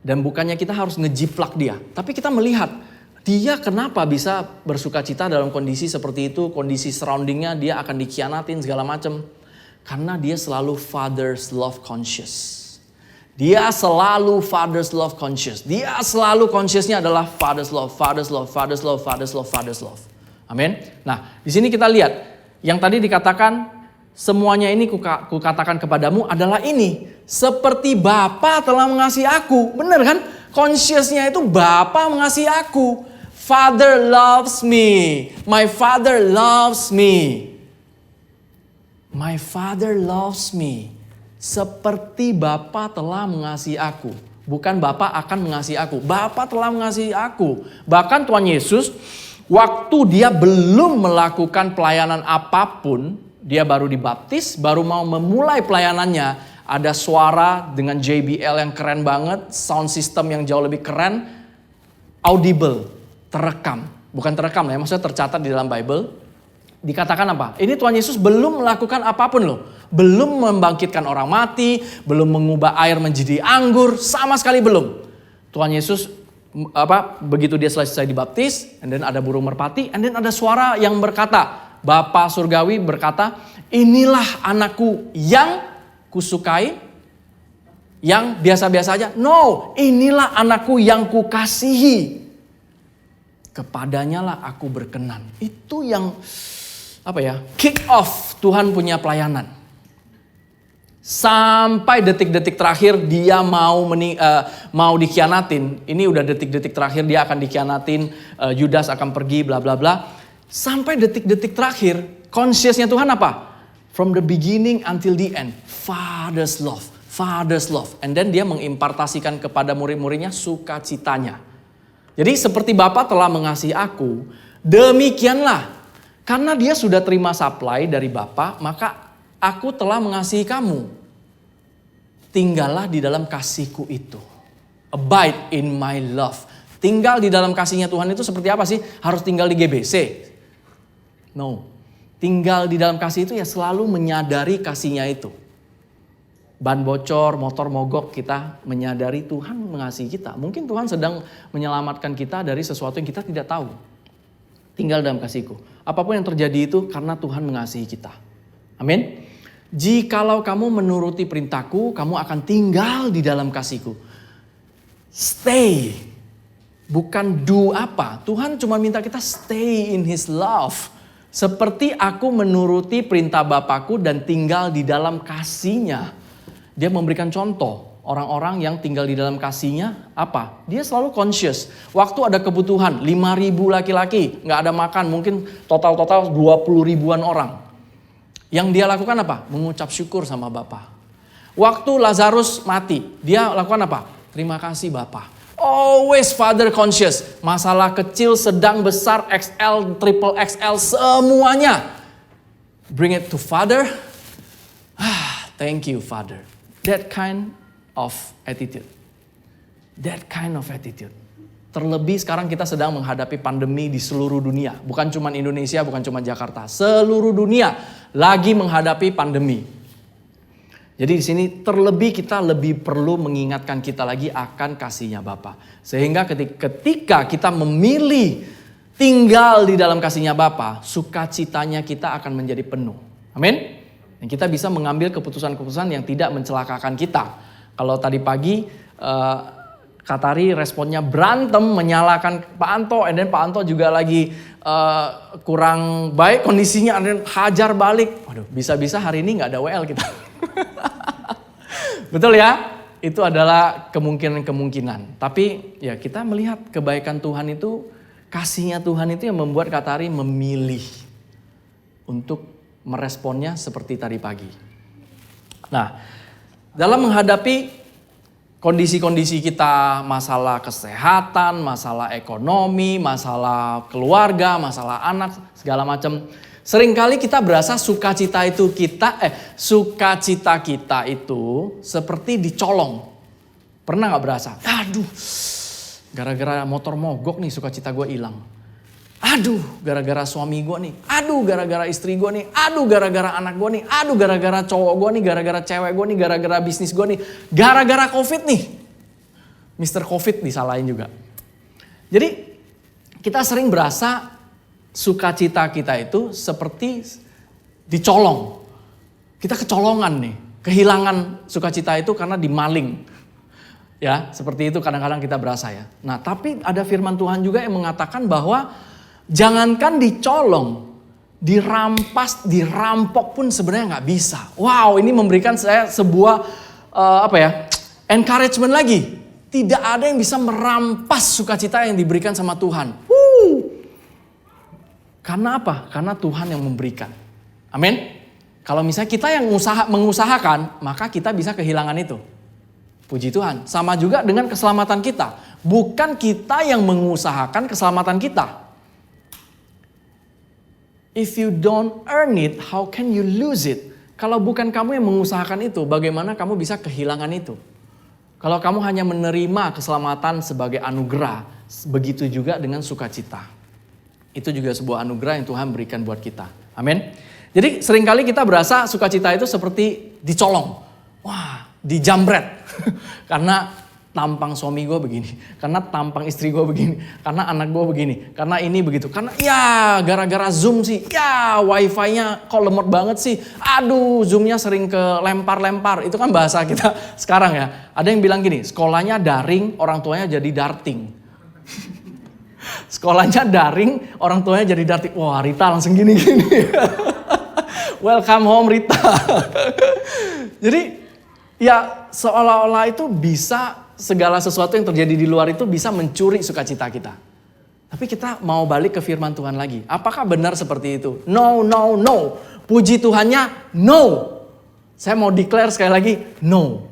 Dan bukannya kita harus ngejiplak Dia, tapi kita melihat Dia kenapa bisa bersukacita dalam kondisi seperti itu, kondisi surroundingnya Dia akan dikhianatin segala macam. Karena Dia selalu Father's love conscious. Dia selalu Father's love conscious. Dia selalu consciousnya adalah Father's love, Father's love, Father's love, Father's love, Father's love. Amin. Nah, di sini kita lihat yang tadi dikatakan semuanya ini kukatakan kepadamu adalah ini, seperti Bapa telah mengasihi aku. Benar kan? Consciousnya itu Bapa mengasihi aku. Father loves me. My Father loves me. My Father loves me. Seperti Bapa telah mengasihi aku. Bukan Bapa akan mengasihi aku. Bapa telah mengasihi aku. Bahkan Tuhan Yesus, waktu Dia belum melakukan pelayanan apapun, Dia baru dibaptis, baru mau memulai pelayanannya. Ada suara dengan JBL yang keren banget, sound system yang jauh lebih keren, audible, terekam. Bukan terekam ya, maksudnya tercatat di dalam Bible. Dikatakan apa? Ini Tuhan Yesus belum melakukan apapun loh. Belum membangkitkan orang mati, belum mengubah air menjadi anggur, sama sekali belum. Tuhan Yesus begitu Dia selesai dibaptis, and then ada burung merpati, and then ada suara yang berkata, Bapa surgawi berkata, inilah anakku yang kusukai, yang biasa-biasa aja. No, inilah anakku yang kukasihi. Kepadanya lah aku berkenan. Itu yang kick off Tuhan punya pelayanan. Sampai detik-detik terakhir Dia mau dikhianatin. Ini udah detik-detik terakhir Dia akan dikhianatin. Yudas akan pergi bla bla bla. Sampai detik-detik terakhir consciousnya Tuhan apa? From the beginning until the end. Father's love. Father's love. And then dia mengimpartasikan kepada murid-muridnya sukacitanya. Jadi seperti Bapa telah mengasihi aku, demikianlah. Karena dia sudah terima supply dari Bapa, maka aku telah mengasihi kamu. Tinggallah di dalam kasihku itu. Abide in my love. Tinggal di dalam kasihnya Tuhan itu seperti apa sih? Harus tinggal di GBC? No. Tinggal di dalam kasih itu ya selalu menyadari kasihnya itu. Ban bocor, motor mogok, kita menyadari Tuhan mengasihi kita. Mungkin Tuhan sedang menyelamatkan kita dari sesuatu yang kita tidak tahu. Tinggal dalam kasihku. Apapun yang terjadi itu karena Tuhan mengasihi kita. Amin. Jikalau kamu menuruti perintahku, kamu akan tinggal di dalam kasihku. Stay. Bukan do apa. Tuhan cuma minta kita stay in His love. Seperti aku menuruti perintah Bapakku dan tinggal di dalam kasihnya. Dia memberikan contoh orang-orang yang tinggal di dalam kasihnya apa? Dia selalu conscious. Waktu ada kebutuhan 5.000 laki-laki nggak ada makan, mungkin total 20 ribuan orang. Yang dia lakukan apa? Mengucap syukur sama Bapa. Waktu Lazarus mati, dia lakukan apa? Terima kasih Bapa. Always Father conscious. Masalah kecil, sedang, besar, XL, triple XL, semuanya. Bring it to Father. Thank you Father. That kind of attitude. That kind of attitude. Terlebih sekarang kita sedang menghadapi pandemi di seluruh dunia. Bukan cuma Indonesia, bukan cuma Jakarta. Seluruh dunia lagi menghadapi pandemi. Jadi di sini terlebih kita lebih perlu mengingatkan kita lagi akan kasihnya Bapa. Sehingga ketika kita memilih tinggal di dalam kasihnya Bapa, sukacitanya kita akan menjadi penuh. Amin. Dan kita bisa mengambil keputusan-keputusan yang tidak mencelakakan kita. Kalau tadi pagi Katari responnya berantem, menyalahkan Pak Anto, and then Pak Anto juga lagi kurang baik kondisinya, and then hajar balik. Waduh, bisa-bisa hari ini nggak ada WL kita. Betul ya? Itu adalah kemungkinan-kemungkinan. Tapi ya kita melihat kebaikan Tuhan itu, kasihnya Tuhan itu yang membuat Katari memilih untuk meresponnya seperti tadi pagi. Nah, dalam menghadapi kondisi-kondisi kita, masalah kesehatan, masalah ekonomi, masalah keluarga, masalah anak, segala macam. Seringkali kita berasa sukacita kita itu seperti dicolong. Pernah gak berasa? Aduh, gara-gara motor mogok nih sukacita gue hilang. Aduh, gara-gara suami gue nih. Aduh, gara-gara istri gue nih. Aduh, gara-gara anak gue nih. Aduh, gara-gara cowok gue nih. Gara-gara cewek gue nih. Gara-gara bisnis gue nih. Gara-gara COVID nih. Mr. COVID disalahin juga. Jadi kita sering berasa sukacita kita itu seperti dicolong. Kita kecolongan nih. Kehilangan sukacita itu karena dimaling. Ya, seperti itu kadang-kadang kita berasa ya. Nah, tapi ada firman Tuhan juga yang mengatakan bahwa jangankan dicolong, dirampas, dirampok pun sebenarnya nggak bisa. Wow, ini memberikan saya sebuah encouragement lagi. Tidak ada yang bisa merampas sukacita yang diberikan sama Tuhan. Karena apa? Karena Tuhan yang memberikan. Amin. Kalau misalnya kita yang mengusahakan, maka kita bisa kehilangan itu. Puji Tuhan. Sama juga dengan keselamatan kita. Bukan kita yang mengusahakan keselamatan kita. If you don't earn it, how can you lose it? Kalau bukan kamu yang mengusahakan itu, bagaimana kamu bisa kehilangan itu? Kalau kamu hanya menerima keselamatan sebagai anugerah, begitu juga dengan sukacita. Itu juga sebuah anugerah yang Tuhan berikan buat kita. Amin. Jadi seringkali kita berasa sukacita itu seperti dicolong. Wah, dijambret. Karena tampang suami gue begini, karena tampang istri gue begini, karena anak gue begini, karena ini begitu, karena ya gara-gara Zoom sih, ya wifi-nya kok lemot banget sih, aduh Zoom-nya sering ke lempar-lempar, itu kan bahasa kita sekarang ya. Ada yang bilang gini, sekolahnya daring, orang tuanya jadi darting. Sekolahnya daring, orang tuanya jadi darting. Wah, Rita langsung gini-gini. Welcome home Rita. Jadi ya seolah-olah itu bisa segala sesuatu yang terjadi di luar itu bisa mencuri sukacita kita. Tapi kita mau balik ke firman Tuhan lagi. Apakah benar seperti itu? No, no, no. Puji Tuhannya no. Saya mau declare sekali lagi no.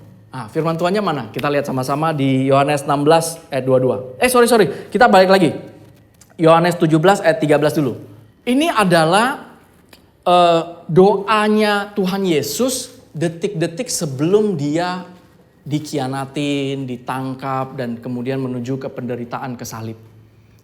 Firman Tuhannya mana? Kita lihat sama-sama di Yohanes 16 ayat 22. Sorry. Kita balik lagi. Yohanes 17 ayat 13 dulu. Ini adalah doanya Tuhan Yesus detik-detik sebelum dia dikhianatin, ditangkap, dan kemudian menuju ke penderitaan ke salib.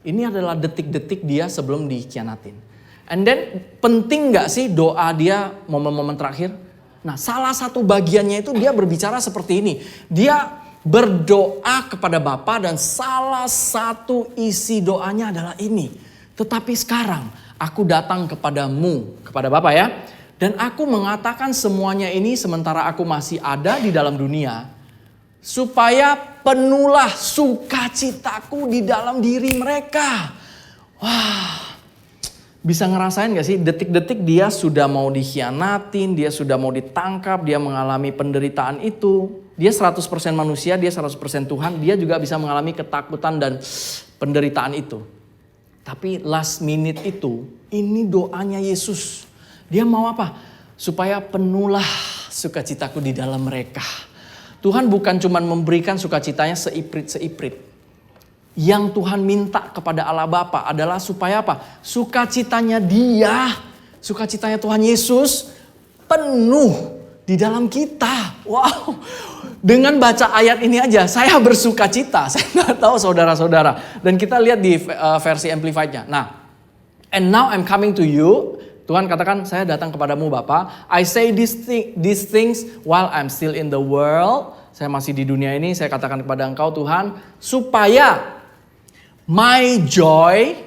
Ini adalah detik-detik dia sebelum dikhianatin. And then penting gak sih doa dia momen-momen terakhir? Nah, salah satu bagiannya itu dia berbicara seperti ini. Dia berdoa kepada Bapa dan salah satu isi doanya adalah ini. Tetapi sekarang aku datang kepadamu, kepada Bapa ya. Dan aku mengatakan semuanya ini sementara aku masih ada di dalam dunia. Supaya penuhlah sukacitaku di dalam diri mereka. Wah. Bisa ngerasain gak sih detik-detik dia sudah mau dikhianatin, dia sudah mau ditangkap, dia mengalami penderitaan itu. Dia 100% manusia, dia 100% Tuhan, dia juga bisa mengalami ketakutan dan penderitaan itu. Tapi last minute itu, ini doanya Yesus. Dia mau apa? Supaya penuhlah sukacitaku di dalam mereka. Tuhan bukan cuma memberikan sukacitanya seiprit-seiprit. Yang Tuhan minta kepada Allah Bapa adalah supaya apa? Sukacitanya dia, sukacitanya Tuhan Yesus penuh di dalam kita. Wow, dengan baca ayat ini aja saya bersukacita. Saya nggak tahu saudara-saudara. Dan kita lihat di versi Amplified-nya. Nah, and now I'm coming to you. Tuhan katakan, saya datang kepadamu Bapa. I say these things while I'm still in the world. Saya masih di dunia ini, saya katakan kepada engkau Tuhan, supaya my joy,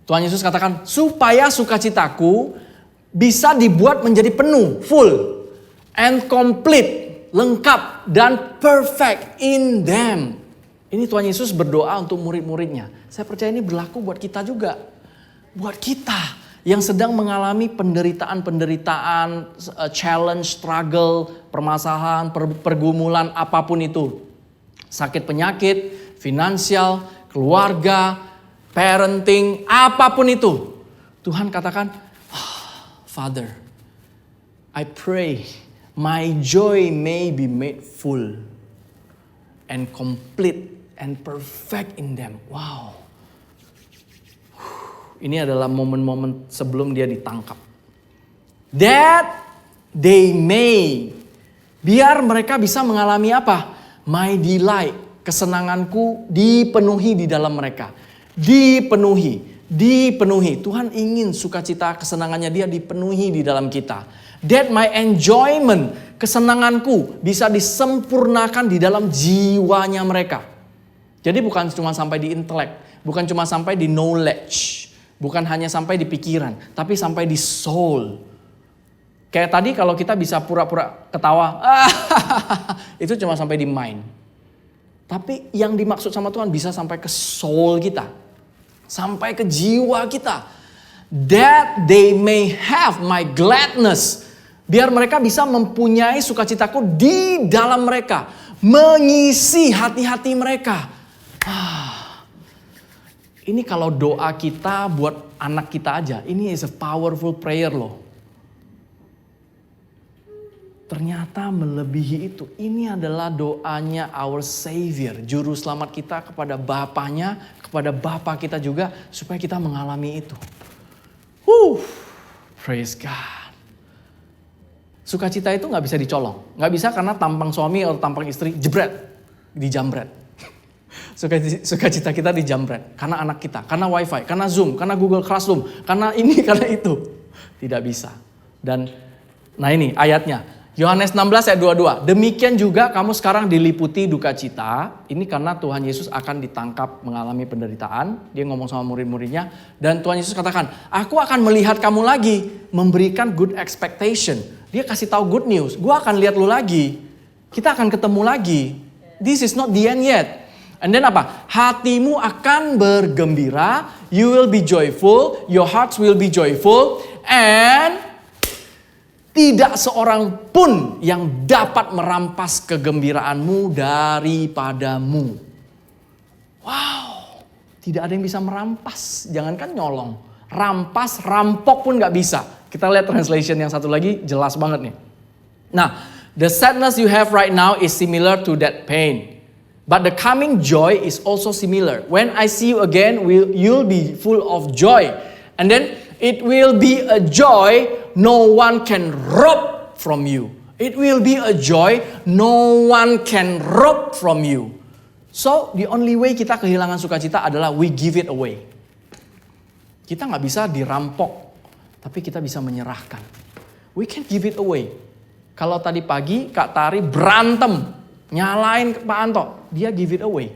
Tuhan Yesus katakan, supaya sukacitaku bisa dibuat menjadi penuh, full, and complete, lengkap, dan perfect in them. Ini Tuhan Yesus berdoa untuk murid-muridnya. Saya percaya ini berlaku buat kita juga. Buat kita yang sedang mengalami penderitaan, challenge, struggle, permasalahan, pergumulan, apapun itu. Sakit penyakit, finansial, keluarga, parenting, apapun itu. Tuhan katakan, Father, I pray my joy may be made full and complete and perfect in them. Wow. Ini adalah momen-momen sebelum dia ditangkap. That they may. Biar mereka bisa mengalami apa? My delight. Kesenanganku dipenuhi di dalam mereka. Dipenuhi. Tuhan ingin sukacita kesenangannya dia dipenuhi di dalam kita. That my enjoyment. Kesenanganku bisa disempurnakan di dalam jiwanya mereka. Jadi bukan cuma sampai di intelek. Bukan cuma sampai di knowledge. Bukan hanya sampai di pikiran, tapi sampai di soul. Kayak tadi kalau kita bisa pura-pura ketawa, itu cuma sampai di mind. Tapi yang dimaksud sama Tuhan bisa sampai ke soul kita. Sampai ke jiwa kita. That they may have my gladness. Biar mereka bisa mempunyai sukacitaku di dalam mereka. Mengisi hati-hati mereka. Ini kalau doa kita buat anak kita aja, ini is a powerful prayer loh. Ternyata melebihi itu. Ini adalah doanya our Savior, juru selamat kita kepada Bapaknya, kepada Bapa kita juga, supaya kita mengalami itu. Praise God. Sukacita itu gak bisa dicolong. Gak bisa karena tampang suami atau tampang istri jebret, dijambret. Sukacita kita dijambret karena anak kita, karena wifi, karena Zoom, karena Google Classroom, karena ini, karena itu. Tidak bisa. Dan nah ini ayatnya. Yohanes 16 ayat 22. Demikian juga kamu sekarang diliputi duka cita. Ini karena Tuhan Yesus akan ditangkap mengalami penderitaan. Dia ngomong sama murid-muridnya. Dan Tuhan Yesus katakan, aku akan melihat kamu lagi. Memberikan good expectation. Dia kasih tahu good news. Gua akan lihat lu lagi. Kita akan ketemu lagi. This is not the end yet. And then apa? Hatimu akan bergembira. You will be joyful. Your hearts will be joyful. And tidak seorang pun yang dapat merampas kegembiraanmu daripadamu. Wow. Tidak ada yang bisa merampas. Jangankan nyolong. Rampas, rampok pun gak bisa. Kita lihat translation yang satu lagi jelas banget nih. Nah, The sadness you have right now is similar to that pain. But the coming joy is also similar. When I see you again, you'll be full of joy. And then it will be a joy no one can rob from you. It will be a joy no one can rob from you. So the only way kita kehilangan sukacita adalah we give it away. Kita gak bisa dirampok, tapi kita bisa menyerahkan. We can give it away. Kalau tadi pagi Kak Tari berantem, nyalain Pak Anto, dia give it away.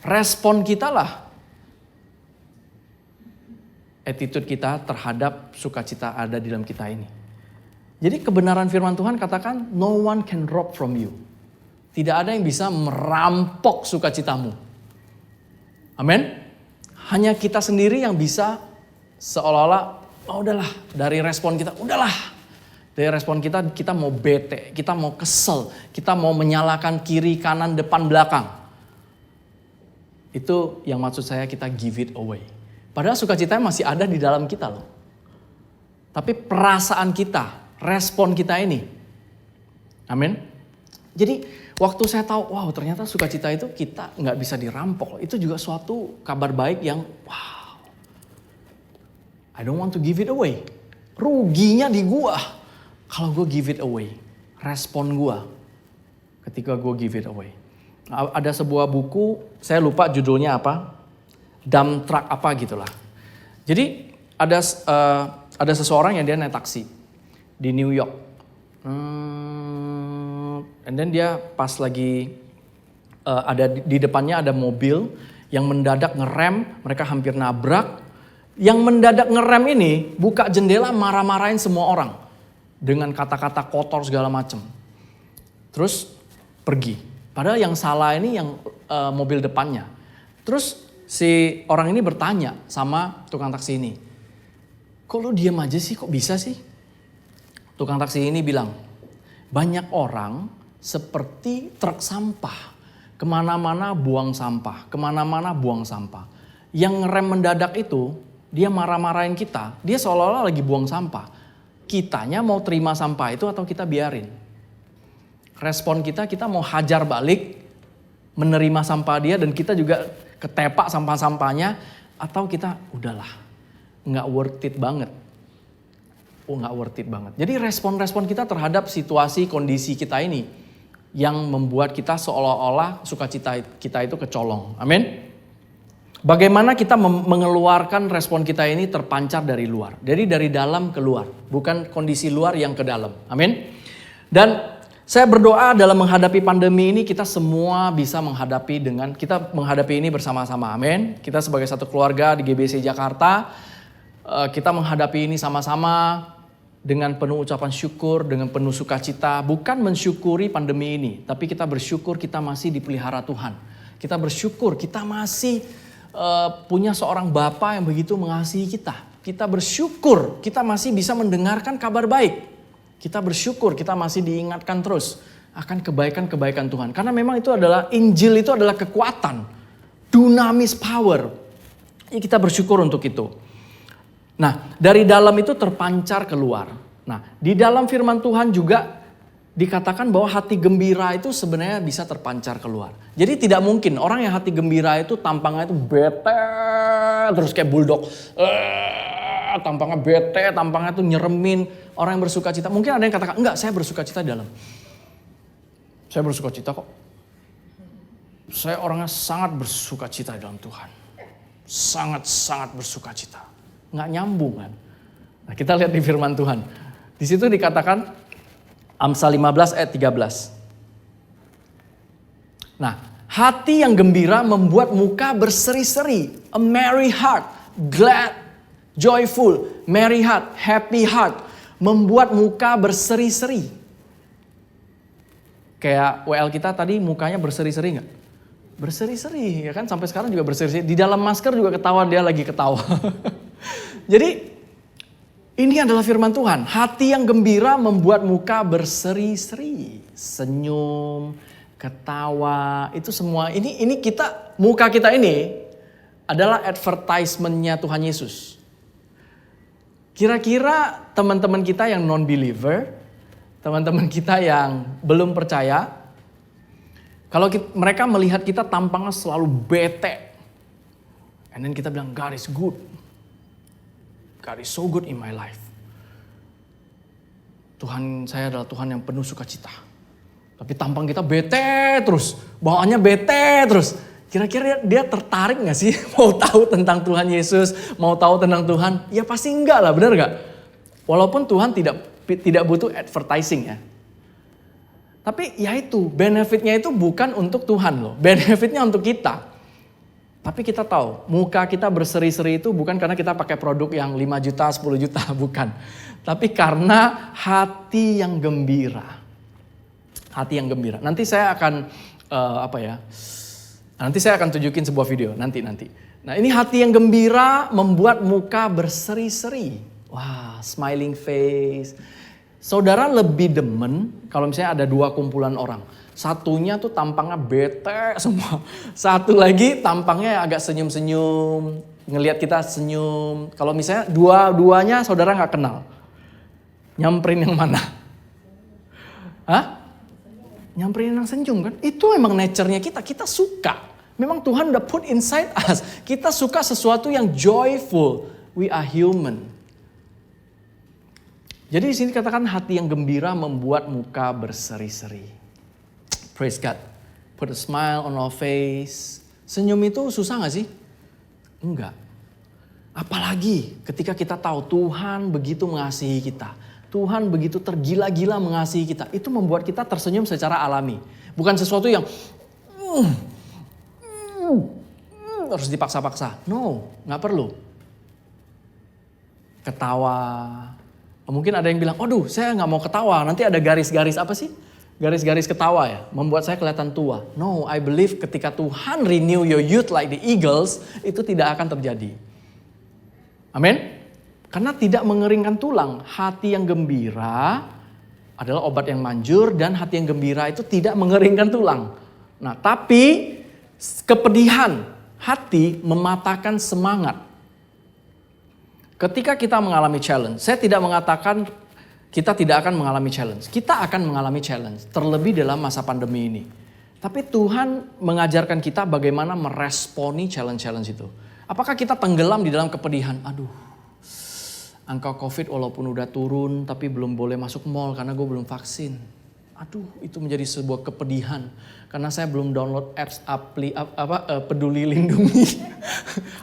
Respon kita lah attitude kita terhadap sukacita ada di dalam kita ini. Jadi kebenaran firman Tuhan katakan no one can rob from you. Tidak ada yang bisa merampok sukacitamu. Amin. Hanya kita sendiri yang bisa seolah-olah udahlah dari respon kita, Dari respon kita mau bete, kita mau kesel, kita mau menyalahkan kiri, kanan, depan, belakang. Itu yang maksud saya kita give it away. Padahal sukacita masih ada di dalam kita loh. Tapi perasaan kita, respon kita ini. Amin. Jadi waktu saya tahu, wow ternyata sukacita itu kita nggak bisa dirampok. Itu juga suatu kabar baik yang wow. I don't want to give it away. Ruginya di gua. Kalau gue give it away, respon gue ketika gue give it away. Ada sebuah buku, saya lupa judulnya apa, dump truck apa gitulah. Jadi ada seseorang yang dia naik taksi di New York. And then dia pas lagi ada di depannya ada mobil yang mendadak ngerem, mereka hampir nabrak. Yang mendadak ngerem ini buka jendela marah-marahin semua orang. Dengan kata-kata kotor segala macam. Terus pergi. Padahal yang salah ini yang mobil depannya. Terus si orang ini bertanya sama tukang taksi ini. Kok lu diam aja sih? Kok bisa sih? Tukang taksi ini bilang, banyak orang seperti truk sampah. Kemana-mana buang sampah. Kemana-mana buang sampah. Yang ngerem mendadak itu, dia marah-marahin kita. Dia seolah-olah lagi buang sampah. Kitanya mau terima sampah itu atau kita biarin? Respon kita mau hajar balik, menerima sampah dia dan kita juga ketepak sampah-sampahnya. Atau kita udahlah, gak worth it banget. Gak worth it banget. Jadi respon-respon kita terhadap situasi, kondisi kita ini yang membuat kita seolah-olah sukacita kita itu kecolong. Amin. Bagaimana kita mengeluarkan respon kita ini terpancar dari luar. Jadi dari dalam ke luar. Bukan kondisi luar yang ke dalam. Amin. Dan saya berdoa dalam menghadapi pandemi ini kita semua bisa kita menghadapi ini bersama-sama. Amin. Kita sebagai satu keluarga di GBC Jakarta. Kita menghadapi ini sama-sama dengan penuh ucapan syukur, dengan penuh sukacita. Bukan mensyukuri pandemi ini. Tapi kita bersyukur kita masih dipelihara Tuhan. Kita bersyukur kita masih punya seorang Bapa yang begitu mengasihi kita. Kita bersyukur kita masih bisa mendengarkan kabar baik. Kita bersyukur kita masih diingatkan terus akan kebaikan-kebaikan Tuhan. Karena memang itu adalah Injil, itu adalah kekuatan. Dunamis power. Kita bersyukur untuk itu. Nah, dari dalam itu terpancar keluar. Nah, di dalam firman Tuhan juga dikatakan bahwa hati gembira itu sebenarnya bisa terpancar keluar. Jadi tidak mungkin orang yang hati gembira itu tampangnya itu bete, terus kayak bulldog. Tampangnya bete, tampangnya itu nyeremin. Orang yang bersuka cita. Mungkin ada yang katakan, enggak saya bersuka cita di dalam. Saya bersuka cita kok. Saya orangnya sangat bersuka cita di dalam Tuhan. Sangat-sangat bersuka cita. Nggak nyambung kan. Nah kita lihat di firman Tuhan. Di situ dikatakan, Amsal 15 ayat 13. Nah, hati yang gembira membuat muka berseri-seri. A merry heart, glad, joyful, merry heart, happy heart. Membuat muka berseri-seri. Kayak WL kita tadi mukanya berseri-seri gak? Berseri-seri ya kan, sampai sekarang juga berseri-seri. Di dalam masker juga ketawa, dia lagi ketawa. Jadi ini adalah firman Tuhan. Hati yang gembira membuat muka berseri-seri. Senyum, ketawa, itu semua. Ini kita, muka kita ini adalah advertisement-nya Tuhan Yesus. Kira-kira teman-teman kita yang non-believer, teman-teman kita yang belum percaya, kalau mereka melihat kita tampangnya selalu bete, and then kita bilang, God is good. God is so good in my life. Tuhan saya adalah Tuhan yang penuh sukacita. Tapi tampang kita bete terus, bawaannya bete terus. Kira-kira dia tertarik gak sih mau tahu tentang Tuhan Yesus, mau tahu tentang Tuhan? Ya pasti enggak lah, benar gak? Walaupun Tuhan tidak butuh advertising ya. Tapi ya itu, benefitnya itu bukan untuk Tuhan loh. Benefitnya untuk kita. Tapi kita tahu, muka kita berseri-seri itu bukan karena kita pakai produk yang 5 juta, 10 juta, bukan. Tapi karena hati yang gembira. Hati yang gembira. Nanti saya akan, nanti saya akan tunjukin sebuah video, nanti. Nah ini hati yang gembira membuat muka berseri-seri. Wah, smiling face. Saudara lebih demen kalau misalnya ada 2 kumpulan orang. Satunya tuh tampangnya bete semua. Satu lagi tampangnya agak senyum-senyum. Ngelihat kita senyum. Kalau misalnya dua-duanya saudara gak kenal. Nyamperin yang mana? Hah? Nyamperin yang senyum kan? Itu emang nature-nya kita. Kita suka. Memang Tuhan udah put inside us. Kita suka sesuatu yang joyful. We are human. Jadi di sini katakan hati yang gembira membuat muka berseri-seri. Praise God. Put a smile on our face. Senyum itu susah gak sih? Enggak. Apalagi ketika kita tahu Tuhan begitu mengasihi kita. Tuhan begitu tergila-gila mengasihi kita. Itu membuat kita tersenyum secara alami. Bukan sesuatu yang harus dipaksa-paksa. No, gak perlu. Ketawa. Mungkin ada yang bilang, aduh saya gak mau ketawa. Nanti ada garis-garis apa sih? Garis-garis ketawa ya, membuat saya kelihatan tua. No, I believe ketika Tuhan renew your youth like the eagles, itu tidak akan terjadi. Amin? Karena tidak mengeringkan tulang. Hati yang gembira adalah obat yang manjur dan hati yang gembira itu tidak mengeringkan tulang. Nah, tapi kepedihan hati mematahkan semangat. Ketika kita mengalami challenge, saya tidak mengatakan kita tidak akan mengalami challenge. Kita akan mengalami challenge, terlebih dalam masa pandemi ini. Tapi Tuhan mengajarkan kita bagaimana meresponi challenge-challenge itu. Apakah kita tenggelam di dalam kepedihan? Aduh, angka COVID walaupun udah turun, tapi belum boleh masuk mall karena gue belum vaksin. Aduh, itu menjadi sebuah kepedihan. Karena saya belum download apps Peduli Lindungi.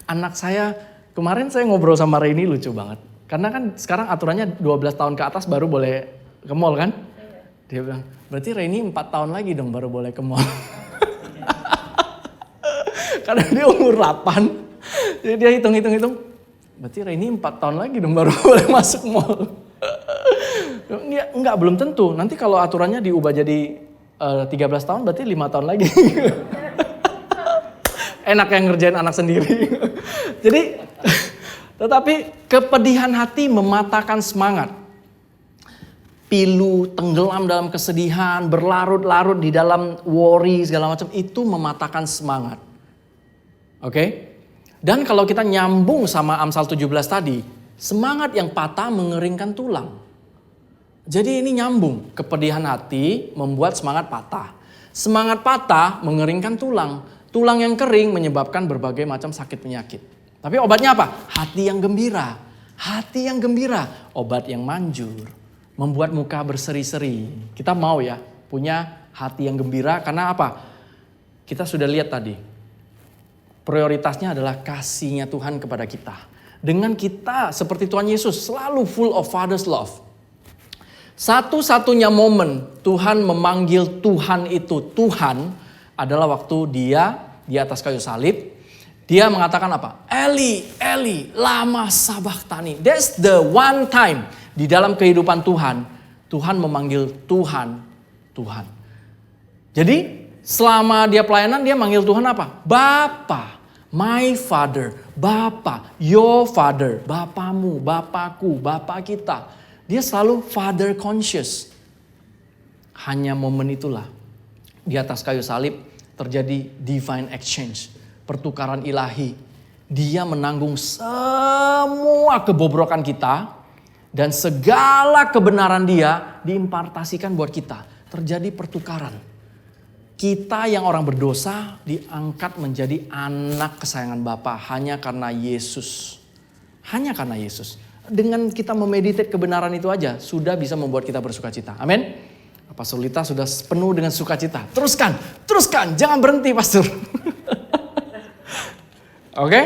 Anak saya, kemarin saya ngobrol sama Reni lucu banget. Karena kan sekarang aturannya 12 tahun ke atas baru boleh ke mall kan? Dia bilang, berarti Reni 4 tahun lagi dong baru boleh ke mall. Karena dia umur 8. Jadi dia hitung-hitung. Berarti Reni 4 tahun lagi dong baru boleh masuk mall. Enggak, belum tentu. Nanti kalau aturannya diubah jadi 13 tahun berarti 5 tahun lagi. Enak yang ngerjain anak sendiri. Jadi... Tetapi kepedihan hati mematahkan semangat. Pilu, tenggelam dalam kesedihan, berlarut-larut di dalam worry segala macam itu mematahkan semangat. Oke? Dan kalau kita nyambung sama Amsal 17 tadi, semangat yang patah mengeringkan tulang. Jadi ini nyambung, kepedihan hati membuat semangat patah. Semangat patah mengeringkan tulang. Tulang yang kering menyebabkan berbagai macam sakit penyakit. Tapi obatnya apa? Hati yang gembira. Hati yang gembira. Obat yang manjur. Membuat muka berseri-seri. Kita mau ya punya hati yang gembira. Karena apa? Kita sudah lihat tadi. Prioritasnya adalah kasihnya Tuhan kepada kita. Dengan kita seperti Tuhan Yesus selalu full of Father's love. Satu-satunya momen Tuhan memanggil Tuhan itu Tuhan adalah waktu dia di atas kayu salib. Dia mengatakan apa? Eli, Eli, lama sabachthani. That's the one time di dalam kehidupan Tuhan, Tuhan memanggil Tuhan, Tuhan. Jadi selama dia pelayanan dia manggil Tuhan apa? Bapa, my father, Bapa, your father, Bapamu, Bapaku, Bapa kita. Dia selalu father conscious. Hanya momen itulah di atas kayu salib terjadi divine exchange. Pertukaran ilahi. Dia menanggung semua kebobrokan kita. Dan segala kebenaran dia diimpartasikan buat kita. Terjadi pertukaran. Kita yang orang berdosa diangkat menjadi anak kesayangan Bapa hanya karena Yesus. Hanya karena Yesus. Dengan kita memeditate kebenaran itu aja sudah bisa membuat kita bersukacita. Amin. Pastor Lita sudah penuh dengan sukacita. Teruskan, jangan berhenti Pastor. Oke.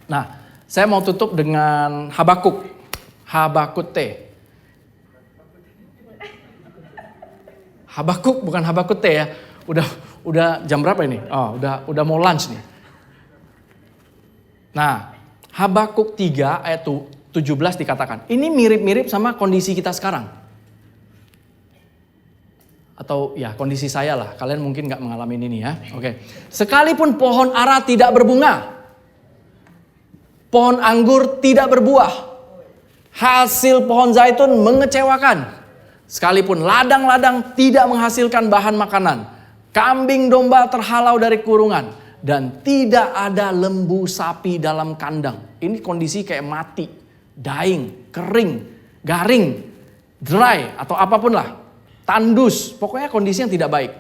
Nah, saya mau tutup dengan Habakuk. Habakuk T. Habakuk bukan Habakuk T ya. Udah jam berapa ini? Oh, udah mau lunch nih. Nah, Habakuk 3 ayat 17 dikatakan. Ini mirip-mirip sama kondisi kita sekarang. Atau ya kondisi saya lah. Kalian mungkin gak mengalami ini ya. Oke. Sekalipun pohon ara tidak berbunga. Pohon anggur tidak berbuah. Hasil pohon zaitun mengecewakan. Sekalipun ladang-ladang tidak menghasilkan bahan makanan. Kambing domba terhalau dari kurungan. Dan tidak ada lembu sapi dalam kandang. Ini kondisi kayak mati, dying, kering, garing, dry atau apapun lah. Tandus, pokoknya kondisi yang tidak baik.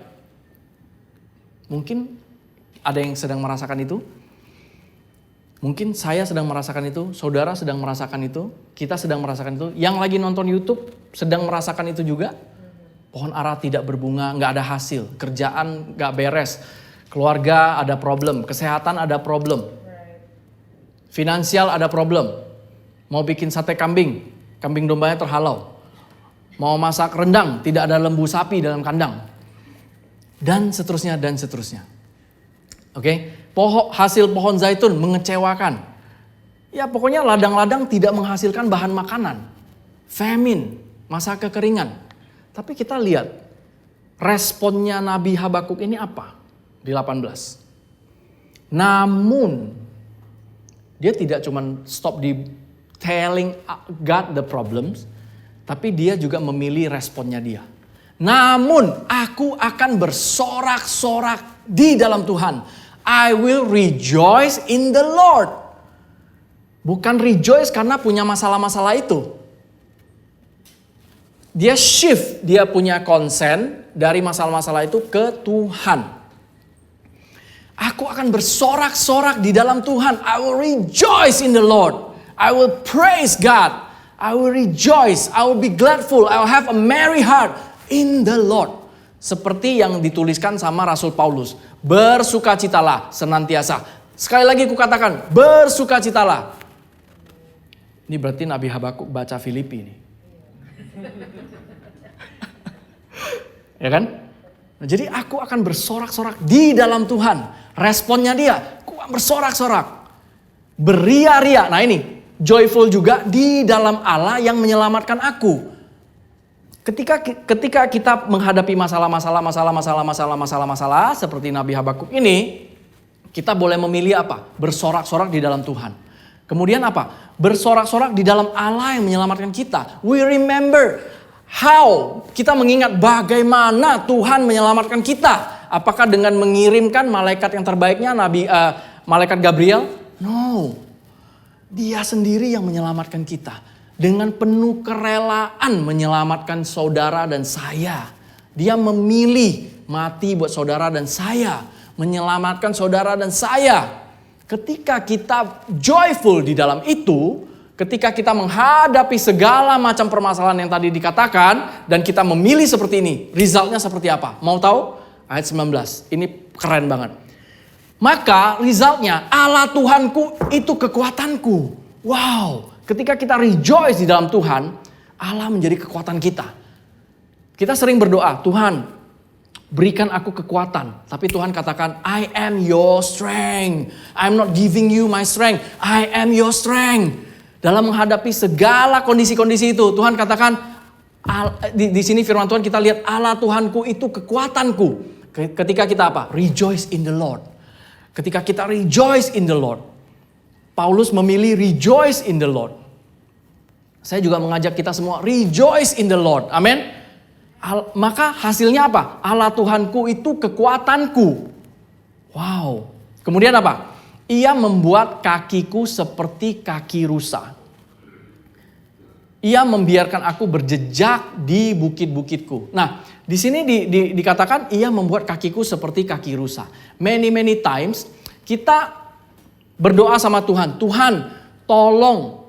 Mungkin ada yang sedang merasakan itu. Mungkin saya sedang merasakan itu, saudara sedang merasakan itu, kita sedang merasakan itu. Yang lagi nonton YouTube sedang merasakan itu juga. Pohon ara tidak berbunga, gak ada hasil. Kerjaan gak beres. Keluarga ada problem, kesehatan ada problem. Finansial ada problem. Mau bikin sate kambing, kambing dombanya terhalau. Mau masak rendang, tidak ada lembu sapi dalam kandang. Dan seterusnya, dan seterusnya. Oke, hasil pohon zaitun mengecewakan. Ya pokoknya ladang-ladang tidak menghasilkan bahan makanan. Famine, masa kekeringan. Tapi kita lihat responnya Nabi Habakuk ini apa? Di 18. Namun, dia tidak cuma stop di telling God the problems, tapi dia juga memilih responnya dia. Namun, aku akan bersorak-sorak di dalam Tuhan. I will rejoice in the Lord. Bukan rejoice karena punya masalah-masalah itu. Dia shift, dia punya konsen dari masalah-masalah itu ke Tuhan. Aku akan bersorak-sorak di dalam Tuhan. I will rejoice in the Lord. I will praise God. I will rejoice. I will be gladful. I will have a merry heart in the Lord. Seperti yang dituliskan sama Rasul Paulus. Bersukacitalah senantiasa. Sekali lagi kukatakan, bersukacitalah. Ini berarti Nabi Habakuk baca Filipi ini. Ya kan? Nah, jadi aku akan bersorak-sorak di dalam Tuhan. Responnya dia, aku akan bersorak-sorak. Beria-ria. Nah ini, joyful juga di dalam Allah yang menyelamatkan aku. Ketika kita menghadapi masalah seperti Nabi Habakuk ini, kita boleh memilih apa? Bersorak-sorak di dalam Tuhan. Kemudian apa? Bersorak-sorak di dalam Allah yang menyelamatkan kita. We remember how, kita mengingat bagaimana Tuhan menyelamatkan kita. Apakah dengan mengirimkan malaikat yang terbaiknya, malaikat Gabriel? No, dia sendiri yang menyelamatkan kita. Dengan penuh kerelaan menyelamatkan saudara dan saya. Dia memilih mati buat saudara dan saya. Menyelamatkan saudara dan saya. Ketika kita joyful di dalam itu, ketika kita menghadapi segala macam permasalahan yang tadi dikatakan, dan kita memilih seperti ini, resultnya seperti apa? Mau tahu? Ayat 19, ini keren banget. Maka resultnya, Allah Tuhanku itu kekuatanku. Wow. Ketika kita rejoice di dalam Tuhan, Allah menjadi kekuatan kita. Kita sering berdoa, Tuhan berikan aku kekuatan. Tapi Tuhan katakan, I am your strength. I'm not giving you my strength. I am your strength. Dalam menghadapi segala kondisi-kondisi itu, Tuhan katakan, di sini firman Tuhan kita lihat, Allah Tuhanku itu kekuatanku. Ketika kita apa? Rejoice in the Lord. Ketika kita rejoice in the Lord. Paulus memilih rejoice in the Lord. Saya juga mengajak kita semua rejoice in the Lord. Amin. Maka hasilnya apa? Allah Tuhanku itu kekuatanku. Wow. Kemudian apa? Ia membuat kakiku seperti kaki rusa. Ia membiarkan aku berjejak di bukit-bukitku. Nah, di sini dikatakan ia membuat kakiku seperti kaki rusa. Many times kita berdoa sama Tuhan. Tuhan, tolong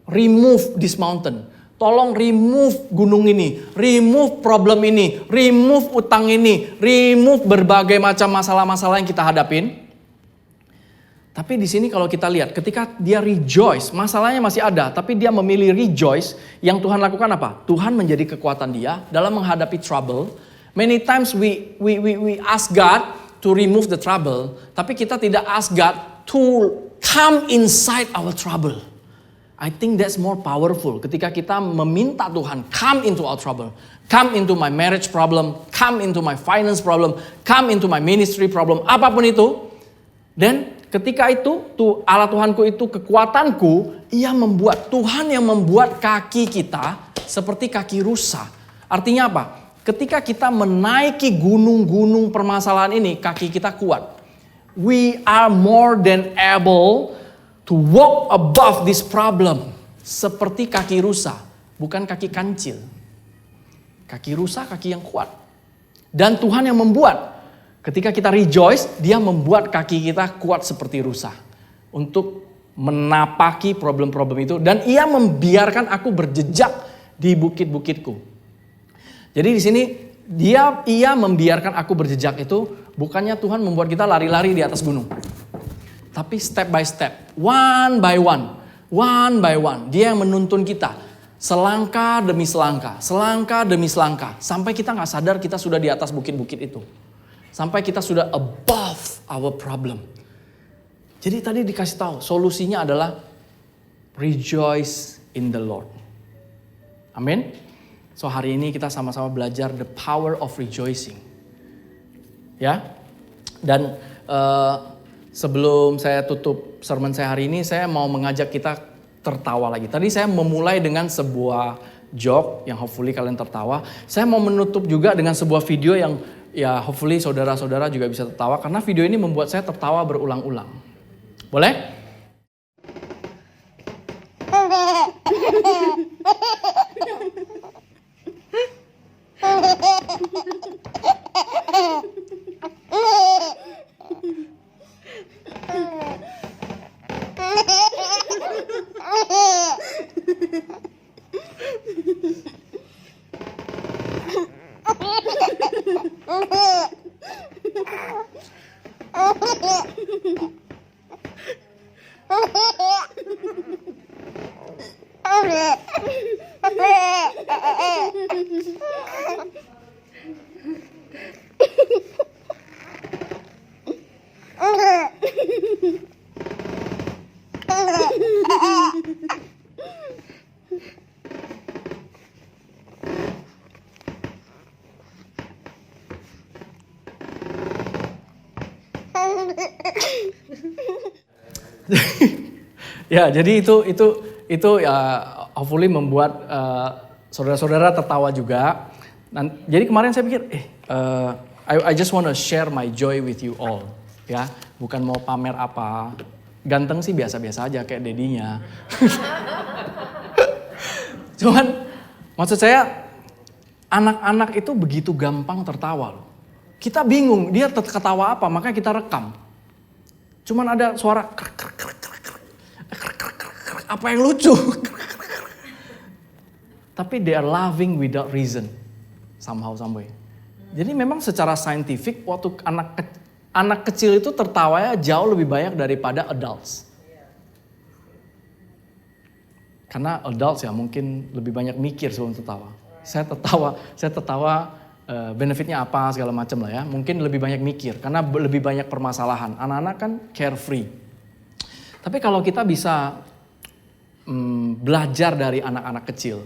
remove this mountain. Tolong remove gunung ini, remove problem ini, remove utang ini, remove berbagai macam masalah-masalah yang kita hadapin. Tapi di sini kalau kita lihat, ketika dia rejoice, masalahnya masih ada, tapi dia memilih rejoice. Yang Tuhan lakukan apa? Tuhan menjadi kekuatan dia dalam menghadapi trouble. Many times we ask God to remove the trouble, tapi kita tidak ask God to come inside our trouble. I think that's more powerful. Ketika kita meminta Tuhan, come into our trouble, come into my marriage problem, come into my finance problem, come into my ministry problem, apapun itu. Dan ketika itu, Allah Tuhanku itu kekuatanku, ia membuat, Tuhan yang membuat kaki kita seperti kaki rusa. Artinya apa? Ketika kita menaiki gunung-gunung permasalahan ini, kaki kita kuat. We are more than able to walk above this problem. Seperti kaki rusa, bukan kaki kancil. Kaki rusa, kaki yang kuat. Dan Tuhan yang membuat. Ketika kita rejoice, dia membuat kaki kita kuat seperti rusa. Untuk menapaki problem-problem itu. Dan ia membiarkan aku berjejak di bukit-bukitku. Jadi di sini ia membiarkan aku berjejak itu. Bukannya Tuhan membuat kita lari-lari di atas gunung. Tapi step by step. One by one. One by one. Dia yang menuntun kita. Selangkah demi selangkah. Selangkah demi selangkah. Sampai kita gak sadar kita sudah di atas bukit-bukit itu. Sampai kita sudah above our problem. Jadi tadi dikasih tahu solusinya adalah rejoice in the Lord. Amin. So hari ini kita sama-sama belajar the power of rejoicing. Ya. Dan sebelum saya tutup sermon saya hari ini, saya mau mengajak kita tertawa lagi. Tadi saya memulai dengan sebuah joke yang hopefully kalian tertawa. Saya mau menutup juga dengan sebuah video yang ya hopefully saudara-saudara juga bisa tertawa. Karena video ini membuat saya tertawa berulang-ulang. Boleh? Ya, jadi itu ya hopefully membuat saudara-saudara tertawa juga. Jadi kemarin saya pikir, I just want to share my joy with you all, ya, bukan mau pamer apa. Ganteng sih biasa-biasa aja kayak dedinya. Cuman maksud saya anak-anak itu begitu gampang tertawa loh. Kita bingung dia ketawa apa, makanya kita rekam. Cuman ada suara apa yang lucu. Tapi they are laughing without reason. Somehow, some way. Jadi memang secara saintifik waktu anak kecil itu tertawanya jauh lebih banyak daripada adults. Karena adults ya mungkin lebih banyak mikir sebelum tertawa. Saya tertawa benefitnya apa segala macam lah ya. Mungkin lebih banyak mikir karena lebih banyak permasalahan. Anak-anak kan carefree. Tapi kalau kita bisa belajar dari anak-anak kecil,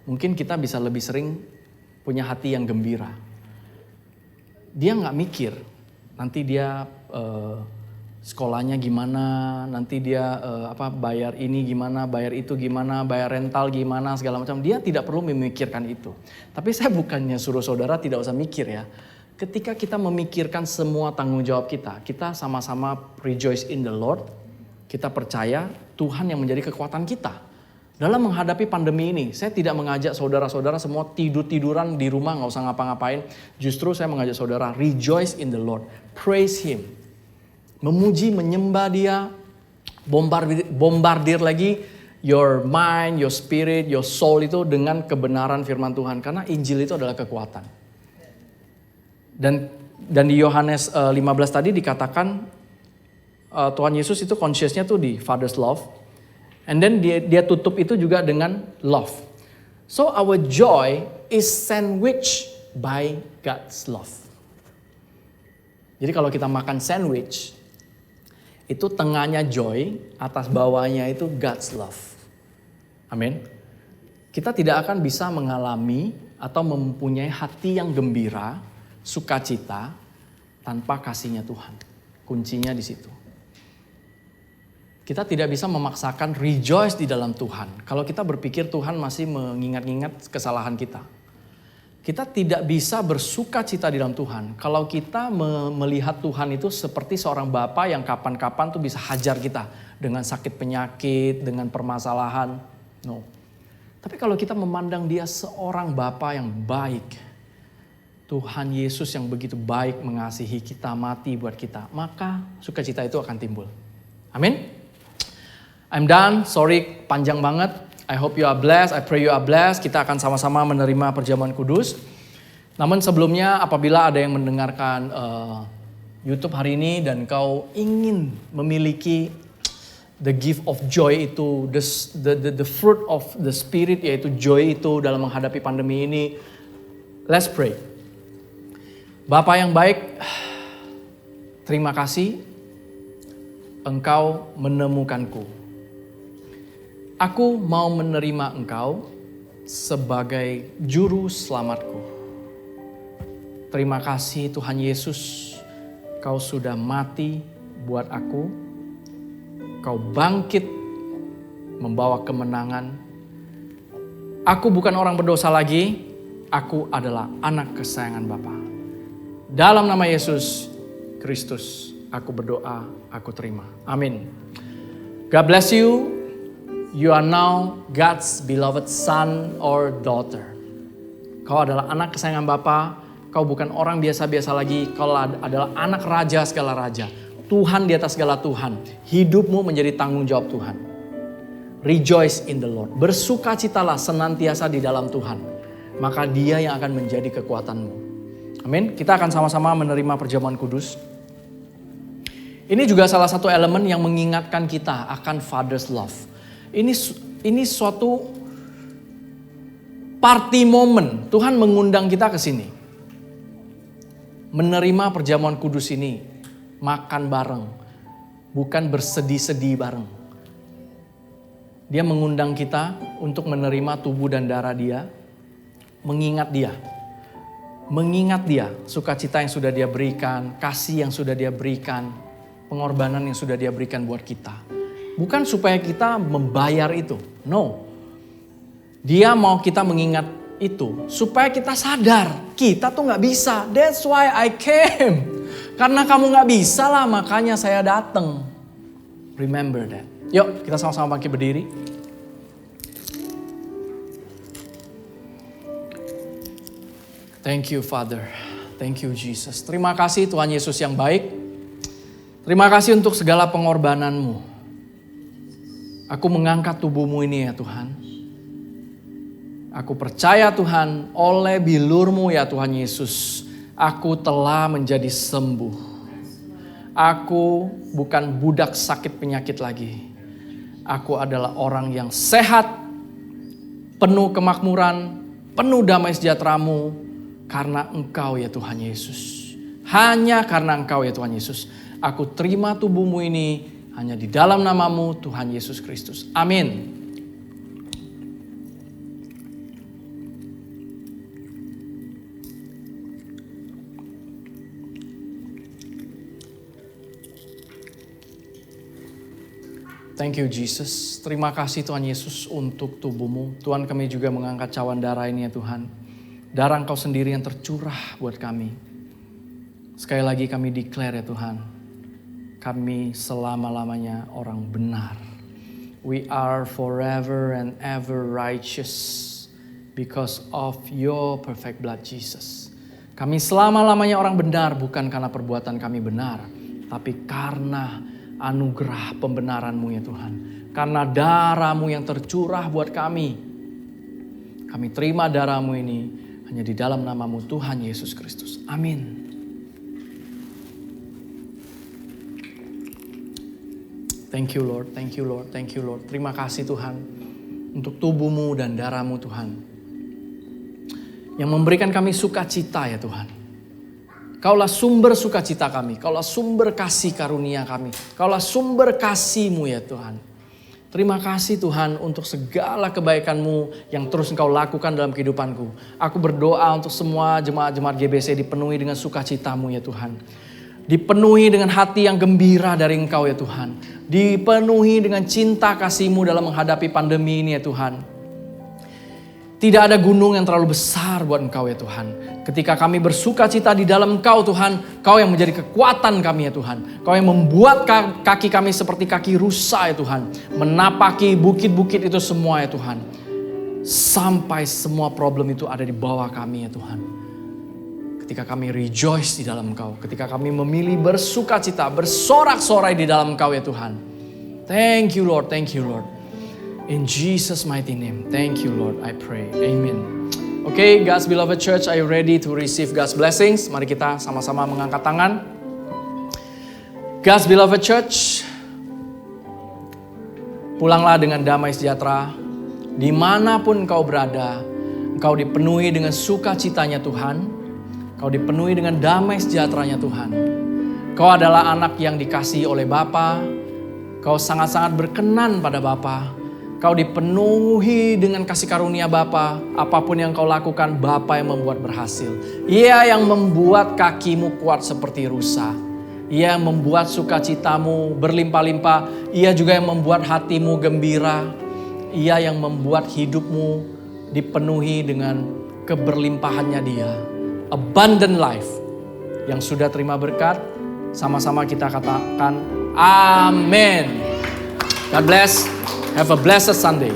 mungkin kita bisa lebih sering punya hati yang gembira. Dia nggak mikir, nanti dia sekolahnya gimana, nanti dia bayar ini gimana, bayar itu gimana, bayar rental gimana, segala macam. Dia tidak perlu memikirkan itu. Tapi saya bukannya suruh saudara tidak usah mikir ya. Ketika kita memikirkan semua tanggung jawab kita sama-sama rejoice in the Lord. Kita percaya Tuhan yang menjadi kekuatan kita. Dalam menghadapi pandemi ini, saya tidak mengajak saudara-saudara semua tidur-tiduran di rumah, nggak usah ngapa-ngapain. Justru saya mengajak saudara, rejoice in the Lord, praise Him. Memuji, menyembah Dia, bombardir lagi your mind, your spirit, your soul itu dengan kebenaran firman Tuhan. Karena Injil itu adalah kekuatan. Dan di Yohanes 15 tadi dikatakan Tuhan Yesus itu consciousnya tuh di Father's love. And then dia tutup itu juga dengan love. So our joy is sandwiched by God's love. Jadi kalau kita makan sandwich, itu tengahnya joy, atas bawahnya itu God's love. Amin. Kita tidak akan bisa mengalami atau mempunyai hati yang gembira, sukacita, tanpa kasihnya Tuhan. Kuncinya di situ. Kita tidak bisa memaksakan rejoice di dalam Tuhan. Kalau kita berpikir Tuhan masih mengingat-ingat kesalahan kita. Kita tidak bisa bersuka cita di dalam Tuhan. Kalau kita melihat Tuhan itu seperti seorang bapa yang kapan-kapan tuh bisa hajar kita. Dengan sakit penyakit, dengan permasalahan. No. Tapi kalau kita memandang dia seorang bapa yang baik. Tuhan Yesus yang begitu baik mengasihi kita, mati buat kita. Maka sukacita itu akan timbul. Amin. I'm done, sorry panjang banget. I hope you are blessed, I pray you are blessed. Kita akan sama-sama menerima perjamuan kudus. Namun sebelumnya apabila ada yang mendengarkan YouTube hari ini dan kau ingin memiliki the gift of joy itu, the fruit of the spirit yaitu joy itu dalam menghadapi pandemi ini, let's pray. Bapa yang baik, terima kasih Engkau menemukanku. Aku mau menerima Engkau sebagai juru selamatku. Terima kasih Tuhan Yesus, Kau sudah mati buat aku. Kau bangkit membawa kemenangan. Aku bukan orang berdosa lagi, aku adalah anak kesayangan Bapa. Dalam nama Yesus Kristus, aku berdoa, aku terima. Amin. God bless you. You are now God's beloved son or daughter. Kau adalah anak kesayangan Bapa. Kau bukan orang biasa-biasa lagi. Kau adalah anak raja segala raja. Tuhan di atas segala Tuhan. Hidupmu menjadi tanggung jawab Tuhan. Rejoice in the Lord. Bersukacitalah senantiasa di dalam Tuhan. Maka Dia yang akan menjadi kekuatanmu. Amin. Kita akan sama-sama menerima perjamuan kudus. Ini juga salah satu elemen yang mengingatkan kita akan Father's love. Ini suatu party moment. Tuhan mengundang kita ke sini. Menerima perjamuan kudus ini. Makan bareng. Bukan bersedih-sedih bareng. Dia mengundang kita untuk menerima tubuh dan darah Dia. Mengingat Dia. Mengingat Dia. Sukacita yang sudah Dia berikan. Kasih yang sudah Dia berikan. Pengorbanan yang sudah Dia berikan buat kita. Bukan supaya kita membayar itu. No. Dia mau kita mengingat itu. Supaya kita sadar. Kita tuh gak bisa. That's why I came. Karena kamu gak bisa lah. Makanya saya datang. Remember that. Yuk kita sama-sama bangkit berdiri. Thank you Father. Thank you Jesus. Terima kasih Tuhan Yesus yang baik. Terima kasih untuk segala pengorbananmu. Aku mengangkat tubuhmu ini ya Tuhan. Aku percaya Tuhan oleh bilur-Mu ya Tuhan Yesus. Aku telah menjadi sembuh. Aku bukan budak sakit penyakit lagi. Aku adalah orang yang sehat. Penuh kemakmuran. Penuh damai sejahtera-Mu. Karena Engkau ya Tuhan Yesus. Hanya karena Engkau ya Tuhan Yesus. Aku terima tubuhmu ini. Hanya di dalam nama-Mu Tuhan Yesus Kristus. Amin. Thank you Jesus. Terima kasih Tuhan Yesus untuk tubuh-Mu. Tuhan kami juga mengangkat cawan darah ini ya Tuhan. Darah Engkau sendiri yang tercurah buat kami. Sekali lagi kami declare ya Tuhan. Kami selama-lamanya orang benar. We are forever and ever righteous because of your perfect blood, Jesus. Kami selama-lamanya orang benar bukan karena perbuatan kami benar, tapi karena anugerah pembenaran-Mu ya Tuhan. Karena darah-Mu yang tercurah buat kami. Kami terima darah-Mu ini hanya di dalam nama-Mu Tuhan Yesus Kristus. Amin. Thank you Lord, thank you Lord, thank you Lord. Terima kasih Tuhan untuk tubuh-Mu dan darah-Mu Tuhan. Yang memberikan kami sukacita ya Tuhan. Kaulah sumber sukacita kami, Kaulah sumber kasih karunia kami, Kaulah sumber kasih-Mu ya Tuhan. Terima kasih Tuhan untuk segala kebaikan-Mu yang terus Engkau lakukan dalam kehidupanku. Aku berdoa untuk semua jemaat-jemaat GBC dipenuhi dengan sukacita-Mu ya Tuhan. Dipenuhi dengan hati yang gembira dari Engkau ya Tuhan. Dipenuhi dengan cinta kasih-Mu dalam menghadapi pandemi ini ya Tuhan. Tidak ada gunung yang terlalu besar buat Engkau ya Tuhan. Ketika kami bersukacita di dalam Engkau Tuhan, Engkau yang menjadi kekuatan kami ya Tuhan. Engkau yang membuat kaki kami seperti kaki rusa ya Tuhan. Menapaki bukit-bukit itu semua ya Tuhan. Sampai semua problem itu ada di bawah kami ya Tuhan. Ketika kami rejoice di dalam Engkau. Ketika kami memilih bersukacita, bersorak-sorai di dalam Engkau ya Tuhan. Thank you Lord, thank you Lord. In Jesus' mighty name, thank you Lord, I pray. Amen. Okay, God's beloved church, are you ready to receive God's blessings? Mari kita sama-sama mengangkat tangan. God's beloved church, pulanglah dengan damai sejahtera. Dimanapun engkau berada, engkau dipenuhi dengan sukacitanya Tuhan. Kau dipenuhi dengan damai sejahteranya Tuhan. Kau adalah anak yang dikasihi oleh Bapa. Kau sangat-sangat berkenan pada Bapa. Kau dipenuhi dengan kasih karunia Bapa. Apapun yang kau lakukan, Bapa yang membuat berhasil. Ia yang membuat kakimu kuat seperti rusa. Ia yang membuat sukacitamu berlimpah-limpah. Ia juga yang membuat hatimu gembira. Ia yang membuat hidupmu dipenuhi dengan keberlimpahannya Dia. Abundant life. Yang sudah terima berkat, sama-sama kita katakan amin. God bless. Have a blessed Sunday.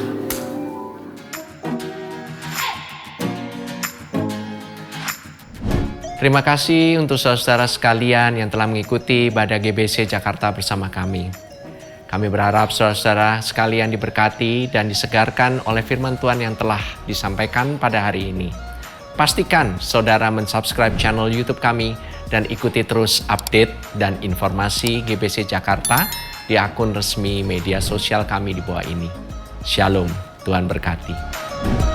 Terima kasih untuk saudara sekalian yang telah mengikuti ibadah GBC Jakarta bersama kami. Kami berharap saudara sekalian diberkati dan disegarkan oleh firman Tuhan yang telah disampaikan pada hari ini. Pastikan saudara mensubscribe channel YouTube kami dan ikuti terus update dan informasi GBC Jakarta di akun resmi media sosial kami di bawah ini. Shalom, Tuhan berkati.